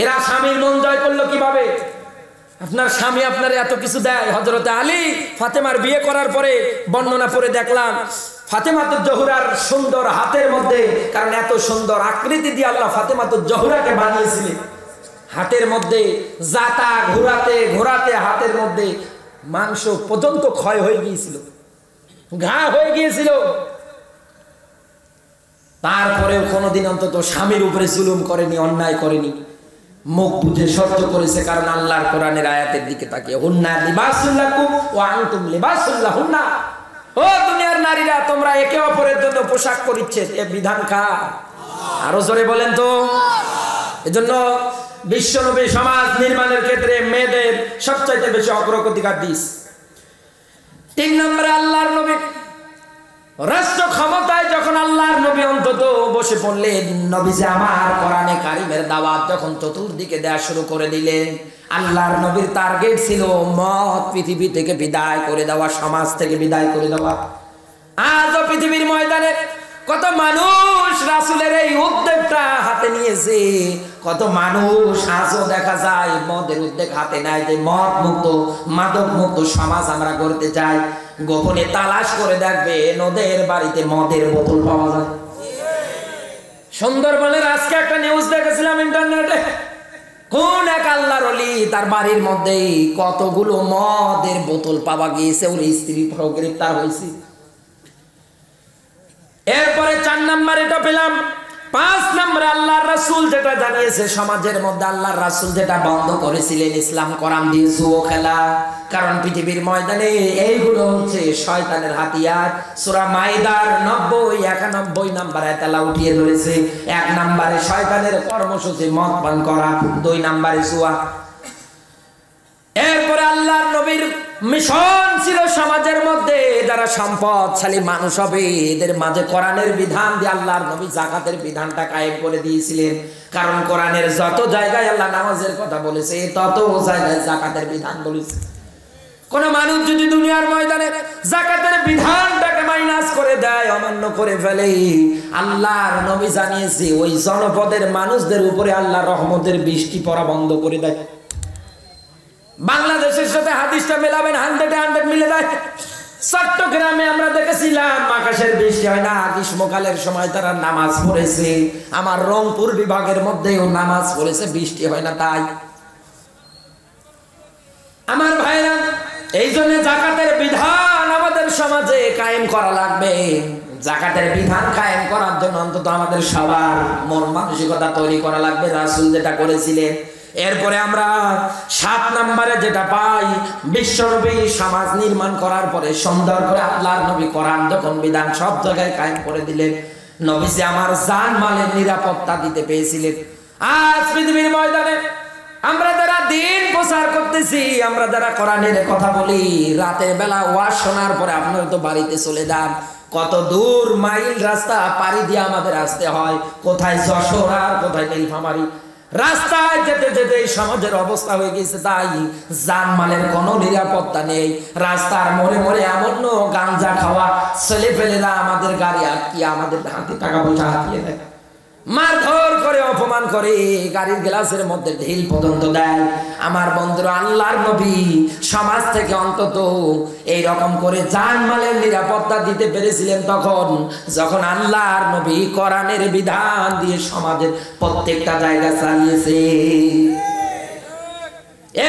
Speaker 1: এরা স্বামীর মন জয় করলো কিভাবে? আপনার স্বামী আপনার এত কিছু দেয়। হযরতে আলী ফাতেমার বিয়ে করার পরে বর্ণনা পড়ে দেখলাম ফাতেমাতুজ জোহরার সুন্দর হাতের মধ্যে, কারণ এত সুন্দর আকৃতি দিয়ে আল্লাহ ফাতেমাতুজ জোহরাকে বানিয়েছিলেন, হাতের মধ্যে জাতা ঘোরাতে ঘোরাতে হাতের মধ্যে মাংস পর্যন্ত ক্ষয় হয়ে গিয়েছিল, ঘা হয়ে গিয়েছিল। তারপরেও কোনোদিন অন্তত স্বামীর উপরে জুলুম করেনি, অন্যায় করেনি, মুখ বুঝে সহ্য করেছে। কারণ আল্লাহর কোরআনের আয়াতের দিকে তাকিয়ে হুন্না লিবাসুল লাকুম ওয়া আনতুম লিবাসুল লাহুন্না, ও দুনিয়ার নারীরা তোমরা একে অপরের জন্য পোশাক পরিচ্ছেদ, এ বিধান কার? আরো জোরে বলেন তো। এজন্য বিশ্বনবী সমাজ নির্মাণের ক্ষেত্রে মেয়েদের সবচাইতে বেশি অগ্রগতিকার দিস। 3 নম্বরে আল্লাহর নবী রাষ্ট্র ক্ষমতায় যখন আল্লাহর নবী অন্তত বসে পড়লেন, নবী যে আমার কোরআনে কারিমের দাওয়াত যখন চতুর্দিকে দেয়া শুরু করে দিলেন, আল্লাহর নবীর টার্গেট ছিল মত পৃথিবী থেকে বিদায় করে দেওয়া, সমাজ থেকে বিদায় করে দেওয়া। আজও পৃথিবীর ময়দানে কত মানুষ রাসূলের এই উদ্যোগটা হাতে নিয়ে গেছে। কত মানুষ আজও দেখা যায় মদের উদ্যোগ হাতে নেয়, যে মদ মুক্ত মাদক মুক্ত সমাজ আমরা করতে চাই। গোপনে তালাশ করে দেখবে নদের বাড়িতে মদের বোতল পাওয়া যায়। সুন্দরবনের আজকে একটা নিউজ দেখেছিলাম ইন্টারনেটে, কোন এক আল্লাহর ওলি তার বাড়ির মধ্যে কতগুলো মদের বোতল পাওয়া গিয়েছে, ওর স্ত্রী গ্রেফতার হয়েছে। এরপরে 4 নাম্বার এটা পেলাম। 5 নম্বরে আল্লাহর রাসূল যেটা জানিয়েছে, সমাজের মধ্যে আল্লাহর রাসূল যেটা বন্ধ করেছিলেন ইসলাম কোরআন দিয়ে জুয়া খেলা। কারণ পৃথিবীর ময়দানে এইগুলো হচ্ছে শয়তানের হাতিয়ার। সূরা মাইদার 90-91 নাম্বার আয়াত আল্লাহ উঠিয়ে ধরেছে। 1 নম্বরে শয়তানের কর্মসূচি মদ পান করা, 2 নম্বরে জুয়া। এরপরে আল্লাহর নবীর মিশন ছিল সমাজের মধ্যে যারা সম্পদশালী মানুষ হবে এদের মাঝে কোরআনের বিধান দিয়ে আল্লাহর নবী যাকাতের বিধানটা কায়েম করে দিয়েছিলেন। কারণ কোরআনের যত জায়গায় আল্লাহ নামাজের কথা বলেছে তত জায়গায় যাকাতের বিধান বলেছে। কোন মানুষ যদি দুনিয়ার ময়দানে যাকাতের বিধানটাকে মাইনাস করে দেয়, অমান্য করে ফেলে, আল্লাহর নবী জানিয়েছে ওই জনপদের মানুষদের উপরে আল্লাহর রহমতের বৃষ্টি পড়া বন্ধ করে দেয়। বাংলাদেশের সাথে হাদিসটা মেলাবেন, 100 মিলে যায়। চট্টগ্রামে আমরা দেখেছিলাম আকাশের বৃষ্টি হয় না, গ্রীষ্মকালের সময় তারা নামাজ পড়েছে। আমার রংপুর বিভাগের মধ্যেও নামাজ পড়েছে, বৃষ্টি হয় না। তাই আমার ভাইরা, এই জন্য যাকাতের বিধান আমাদের সমাজে কায়েম করা লাগবে। যাকাতের বিধান কায়েম করার জন্য অন্তত আমাদের সবার মন মানসিকতা তৈরি করা লাগবে, রাসূল যেটা করেছিলেন। এরপরে আমরা 7 নম্বরে যেটা পাই, বিশ্বনবী সমাজ নির্মাণ করার পরে সুন্দর করে আল্লাহর নবী কোরআন যখন বিধান সব জায়গায় কায়েম করে দিলেন, নবীজি আমার জান মালের নিরাপত্তা দিতে পেয়েছিলেন। আজ পৃথিবীর ময়দানে আমরা যারা দিন প্রচার করতেছি, আমরা যারা কোরআনের কথা বলি, রাতের বেলা ওয়াজ শোনার পরে আপনারা তো বাড়িতে চলে যান। কত দূর মাইল রাস্তা পাড়ি দিয়ে আমাদের আসতে হয়, কোথায় যশোর আর কোথায় নীলফামারী। রাস্তায় যেতে যেতে সমাজের অবস্থা হয়ে গেছে তাই জানমালের কোনো নিরাপত্তা নেই। রাস্তার মোড়ে মোড়ে এমন গাঞ্জা খাওয়া ছেলে ফেলেরা আমাদের গাড়ি আটকিয়ে আমাদের হাতে টাকা পয়সা হাতিয়ে দেয়, মারধর করে, অপমান করে, গাড়ির গ্লাসের মধ্যে ঢিল পর্যন্ত দেয়। আমার বন্ধুরা, আল্লাহর নবী সমাজ থেকে অন্তত এই রকম করে জানমালের নিরাপত্তা দিতে পেরেছিলেন তখন যখন আল্লাহর নবী কোরআনের বিধান দিয়ে সমাজের প্রত্যেকটা জায়গা চালিয়েছে।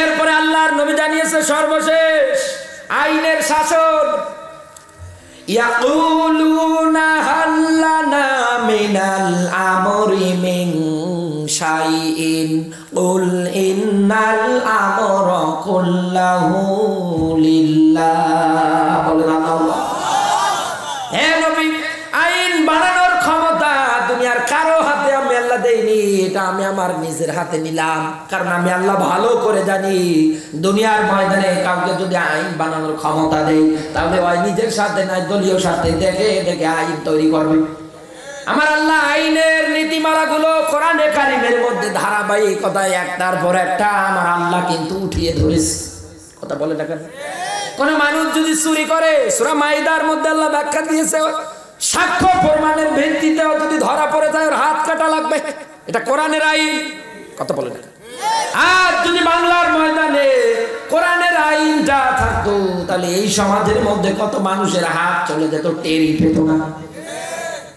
Speaker 1: এরপরে আল্লাহর নবী জানিয়েছে সর্বশেষ আইনের শাসন। ইয়াকুলুনা হাল্লানা মিনাল আমরি মিন শাইইন কুল ইন্নাল আমরা কুল্লাহু লিল্লাহ। বলেন আল্লাহ। হে নবী, আইন বানানোর ক্ষমতা দুনিয়ার কারো হাতে আমি আল্লাহ দেইনি, এটা আমি আমার নিজের হাতে নিলাম। কারণ আমি আল্লাহ ভালো করে জানি দুনিয়ার ময়দানে কাউকে যদি আইন বানানোর ক্ষমতা দেই তাহলে ওই নিজের সাথে নাই দলীয় সাথে দেখে দেখে আইন তৈরি করবে। আমার আল্লাহ আইনের নীতিমালাগুলো কোরআনে কারিমের মধ্যে ধারাবাহিকতায় একটার পর একটা আমার আল্লাহ কিন্তু উঠিয়ে ধরেছে। কথা বলে দেখেন, কোন মানুষ যদি চুরি করে, সূরা মাইদার মধ্যে আল্লাহ ব্যাখ্যা দিয়েছে সাক্ষ্য প্রমাণের ভিত্তিতেও যদি ধরা পড়ে যায় ওর হাত কাটা লাগবে। এটা কোরআনের আইন। কথা বলে দেখেন। আর যদি বাংলার ময়দানে কোরআনের আইনটা থাকতো তাহলে এই সমাজের মধ্যে কত মানুষের হাত চলে যেত, টেরি পেত না।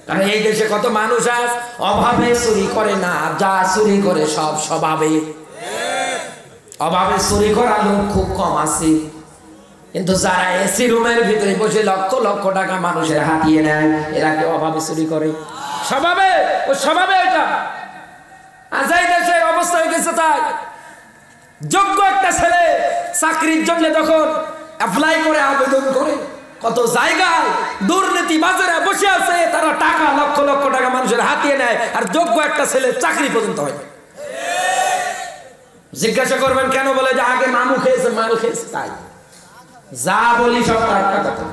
Speaker 1: কারণ এই দেশে কত মানুষ আজ অভাবে চুরি করে না, যা চুরি করে সব স্বভাবে। অভাবে চুরি করা লোক খুব কম আছে, কিন্তু যারা এসি রুমের ভিতরে বসে লক্ষ লক্ষ টাকা মানুষের হাতিয়ে নেয় এরা কি অভাবে চুরি করে? স্বভাবে, ও স্বভাবে এটা। আজ এই দেশে অবস্থা হয়ে গেছে তাই যোগ্য একটা ছেলে চাকরির জন্য যখন অ্যাপ্লাই করে আবেদন করে কত জায়গায় দুর্নীতি বাজারে বসে আছে, তারা টাকা লক্ষ লক্ষ টাকা মানুষের হাতিয়ে নেয়, আর যোগ্য একটা ছেলে চাকরি পর্যন্ত হয়। জিজ্ঞাসা করবেন কেন? বলে যে আগে মানু খেয়েছে তাই। যা বলি সব একটা কথা।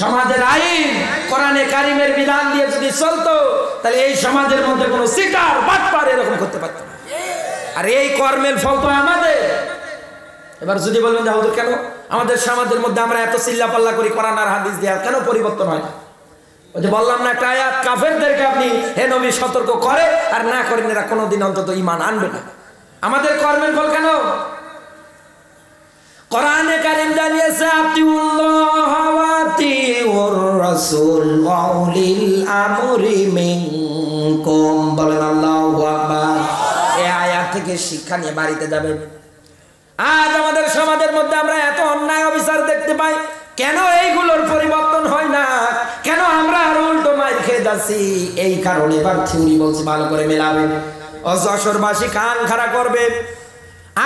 Speaker 1: সমাজের আইন কোরআনে কারিমের বিধান দিয়ে যদি চলতো তাহলে এই সমাজের মধ্যে কোনো সিটার বাটপার এরকম করতে পারত না। আর এই কর্মের ফল তো আমাদের। এবার যদি বলবেন যে হুজুর কেন আমাদের সমাজের মধ্যে আমরা এত চিল্লাপাল্লা করি কোরআন আর হাদিস দিয়ে, কেন পরিবর্তন হয় না? ওই যে বললাম না একটা আয়াত, কাফেরদেরকে আপনি হে নবী সতর্ক করে আর না করেন, এরা কোনোদিন অন্তত ঈমান আনবে না। আমাদের কর্মের ফল কেন? কোরআনে কারীম জানিয়েছে আতিউল্লাহ ওয়া আতিউর রাসূল ওয়া উলিল আমরি মিনকুম। বলেন আল্লাহু আকবার। এই আয়াত থেকে শিক্ষা নিয়ে বাড়িতে যাবেন। আজ আমাদের সমাজের মধ্যে আমরা এত অন্যায় অবিচার দেখতে পাই, কেন এইগুলোর পরিবর্তন হয় না? কেন আমরা আর উল্টো মাইর খেয়ে যাচ্ছি? এই কারণে এবার থিওরি বলছি, ভালো করে মেলাবেন। যশোরবাসী কান খাড়া করবে।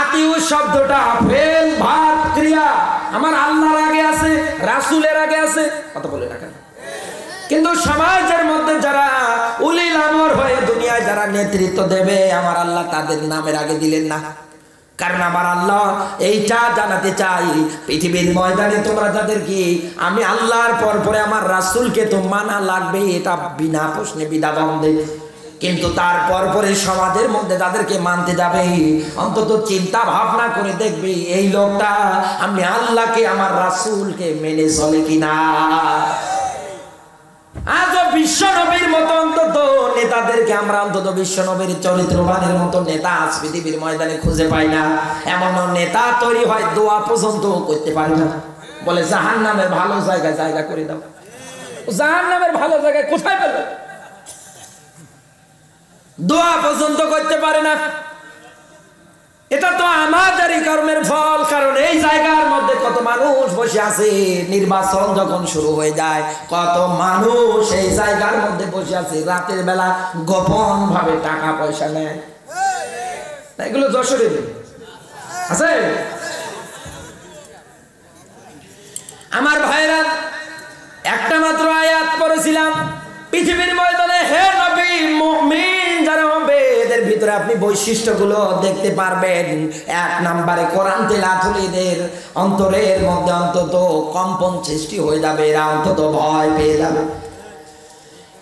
Speaker 1: আতিউ শব্দটা ফেল ভাব ক্রিয়া আমার আল্লাহর আগে আছে, রাসূলের আগে আছে, কথা বলে না কেন? কিন্তু সমাজের মধ্যে যারা উলিল আমর হয়ে দুনিয়ায় যারা নেতৃত্ব দেবে, আমার আল্লাহ তাদের নামের আগে দিলেন না। কারণ আমার আল্লাহ এইটা জানাতে চাই, পৃথিবীর ময়দানে তোমরা যাদেরকে আমি আল্লাহর পরে আমার রাসূলকে তো মানা লাগবে, এটা বিনা প্রশ্নে বিধাবন্ধে। কিন্তু তারপর পরে সমাজের মধ্যে যাদেরকে মানতে যাবে, অন্তত চিন্তা ভাবনা করে দেখবে এই লোকটা আমি আল্লাহকে আমার রাসূলকে মেনে চলে কিনা। আজও বিশ্ব নবীর মতো অন্তত নেতাদেরকে আমরা অন্তত বিশ্ব নবীর চরিত্রবানের মতো নেতা আজ পৃথিবীর ময়দানে খুঁজে পাই না। এমন নেতা তৈরি হয় দোয়া পর্যন্ত করতে পারে না, বলে জাহান্নামের ভালো জায়গায় জায়গা করে দাও। জাহান্নামের ভালো জায়গায় কোথায় পেল? দোয়া পর্যন্ত করতে পারে না। এটা তো আমাদেরই কর্মের ফল। কারণ এই জায়গার মধ্যে কত মানুষ বসে আছে, নির্বাচন যখন শুরু হয়ে যায় কত মানুষ এই জায়গার মধ্যে বসে আছে, রাতের বেলা গোপন ভাবে টাকা পয়সা নেয়। এগুলো যশোরে আছে। আমার ভাইরা, একটা মাত্র আয়াত পড়েছিলাম, পৃথিবীর ময়দানে হে নবী মুমিন যারা হবে এদের ভিতরে আপনি বৈশিষ্ট্যগুলো দেখতে পারবেন। এক নম্বরে কোরআন তেলাওয়াত হলে এদের অন্তরের মধ্যে অন্তত কম্পন সৃষ্টি হয়ে যাবে, এরা অন্তত ভয় পেয়ে যাবে।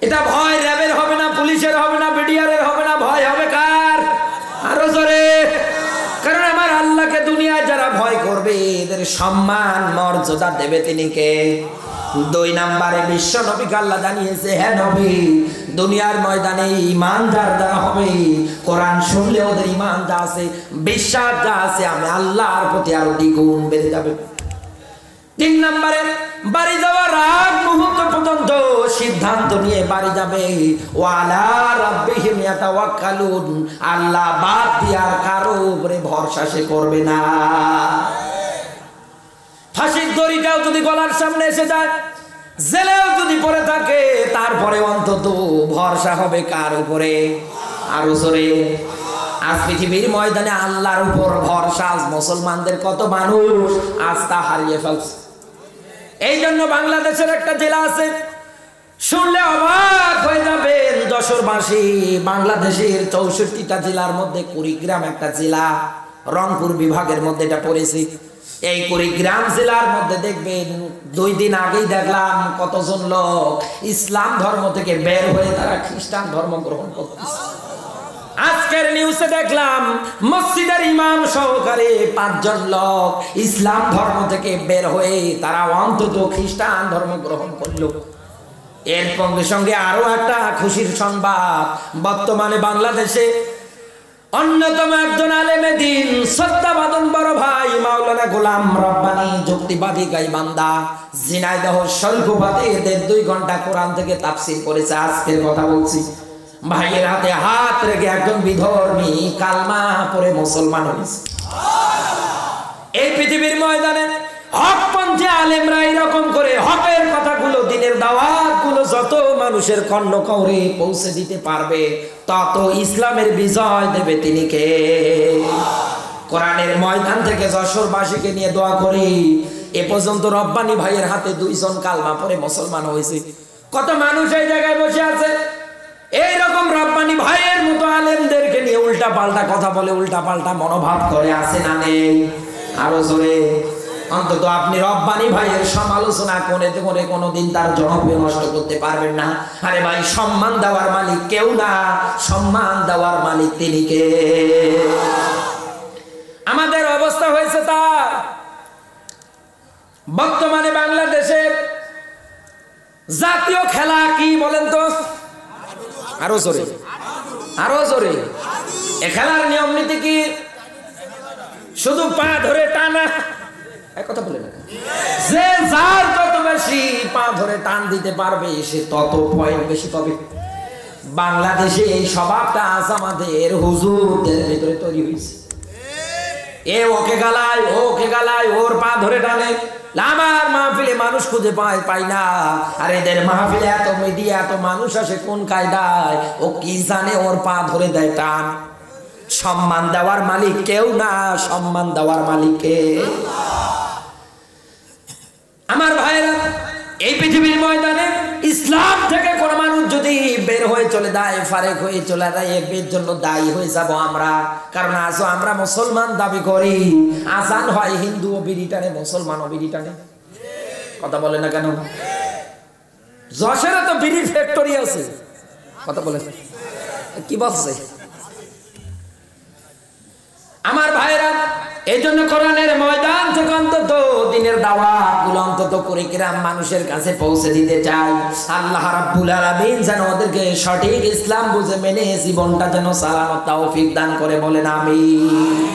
Speaker 1: এটা ভয় র্যাবের হবে না, পুলিশের হবে না, বিডিআরের হবে না, ভয় হবে কার? আরো জোরে। কারণ আমার আল্লাহকে দুনিয়ায় যারা ভয় করবে এদের সম্মান মর্যাদা দেবে তিনি কে? দুই নম্বরে বিশ্ব নবীকে আল্লাহ জানিয়েছে, হ্যাঁ নবী দুনিয়ার ময়দানে ঈমানদার যারা হবে, কোরআন শুনলে ওদের ঈমান যা আছে, বিশ্বাস যা আছে আমি আল্লাহর প্রতি আরো দ্বিগুণ বেড়ে যাবে। তিন নম্বরে বাড়ি যাওয়ার আগ মুহূর্ত পর্যন্ত সিদ্ধান্ত নিয়ে বাড়ি যাবে, ওয়ালা রাব্বিহিম ইয়াতাওয়াক্কালুন, আল্লাহ বাদ দিয়ে আর কারো উপরে ভরসা সে করবে না। ফাঁসির দড়িটাও যদি গলার সামনে এসে যায়, জেলেও যদি পড়ে থাকে, তারপরে অন্তত ভরসা হবে কার উপরে? আরো জোরে। আজ পৃথিবীর ময়দানে আল্লাহর উপর ভরসা আজ মুসলমানদের কত মানুষ আস্থা হারিয়ে ফেলছে। এই জন্য বাংলাদেশের একটা জেলা আছে, শুনলে অবাক হয়ে যাবেন যশোরবাসী, বাংলাদেশের 64টা জেলার মধ্যে কুড়িগ্রাম একটা জেলা, রংপুর বিভাগের মধ্যে এটা পড়েছে। এই কুড়িগ্রাম জেলার মধ্যে দেখবেন 2 দিন আগেই দেখলাম কতজন লোক ইসলাম ধর্ম থেকে বের হয়ে তারা খ্রিস্টান ধর্ম গ্রহণ করতেছে। আজকের নিউজে দেখলাম মসজিদের ইমাম সহকারে 5 জন লোক ইসলাম ধর্ম থেকে বের হয়ে তারা অন্তত খ্রিস্টান ধর্ম গ্রহণ করলো। এর সঙ্গে সঙ্গে আরো একটা খুশির সংবাদ, বর্তমানে বাংলাদেশে অন্যতম একজন আলেমে দ্বীন শ্রদ্ধাভাজন বড় ভাই মাওলানা গোলাম রব্বানী যুক্তিবাদী গাইবান্ধা ঝিনাইদহ শৈলকুপাতে এদের 2 ঘন্টা কোরআন থেকে তাফসীর করেছে। আজকের কথা বলছি, ভাইয়ের হাতে হাত রেখে একজন বিধর্মী কালমা পড়ে মুসলমান হয়েছে। এই পৃথিবীর ময়দানে হকপন্থী আলেমরা এরকম করে হকের কথাগুলো, দিনের দাওয়াতগুলো যত মানুষের কর্ণকরে পৌঁছে দিতে পারবে, তত ইসলামের বিজয় দেবে তিনি কে? কোরআনের ময়দান থেকে যশোরবাসীকে নিয়ে দোয়া করি, এ পর্যন্ত রব্বানী ভাইয়ের হাতে 2 জন কালমা পড়ে মুসলমান হয়েছে। কত মানুষ এই জায়গায় বসে আছে এইরকম রব্বানী ভাইয়ের মতো আলেমদেরকে নিয়ে উল্টা পাল্টা কথা বলে, উল্টা পাল্টা মনোভাব করে, আছে না নেই? আরো জোরে। অন্তত আপনি রব্বানী ভাইয়ের সমালোচনা করে কোনোদিন তার জনপ্রিয় নষ্ট করতে পারবেন না। আরে ভাই, সম্মান দেওয়ার মালিক কেউ না, সম্মান দেওয়ার মালিক তিনি কে? আমাদের অবস্থা হয়েছে তার। বর্তমানে বাংলাদেশে জাতীয় খেলা কি বলেন তো? আরো জোরে, আরো জোরে। এ খেলার নিয়ম নীতি কি? শুধু পা ধরে টানা, কথা বলে না। যে যার যত বেশি পা ধরে টান দিতে পারবে সে তত পয়েন্ট বেশি পাবে। বাংলাদেশে এই স্বভাবটা আজ আমাদের হুজুরদের ভিতরে তৈরি হয়েছে। এ ওকে গালায়, ওকে গালায়, ওর পা ধরে টানে। আমার মাহফিলে মানুষ খুঁজে পাই না, আর এদের মাহফিলে এত মিডিয়া, এত মানুষ আসে কোন কায়দায়? ও কি জানে ওর পা ধরে দেয় টান। সম্মান দেওয়ার মালিক কেউ না, সম্মান দেওয়ার মালিক কে? আমার ভাইরা, এই পৃথিবীর ময়দানে ইসলাম থেকে কোন মানুষ যদি বের হয়ে চলে যায়, ফারেক হয়ে চলে যায়, এর জন্য দায়ী হয়ে যাব আমরা। কারণ আজও আমরা মুসলমান দাবি করি, আজান হয় হিন্দু ও বিড়ি টানে, মুসলমান ও বিড়ি টানে। কথা বলে না কেন? যশোরে তো বিড়ির ফ্যাক্টরি আছে। কথা বলে কি বলছে? আমার ভাইরা, এই জন্য কোরআনের ময়দান থেকে অন্তত দিনের দাওয়াতগুলো অন্তত কুরিকুলাম মানুষের কাছে পৌঁছে দিতে চাই। আল্লাহ রাব্বুল আলামিন যেন ওদেরকে সঠিক ইসলাম বুঝে মেনে জীবনটা যেন চালানোর তৌফিক দান করে, বলেন আমিন।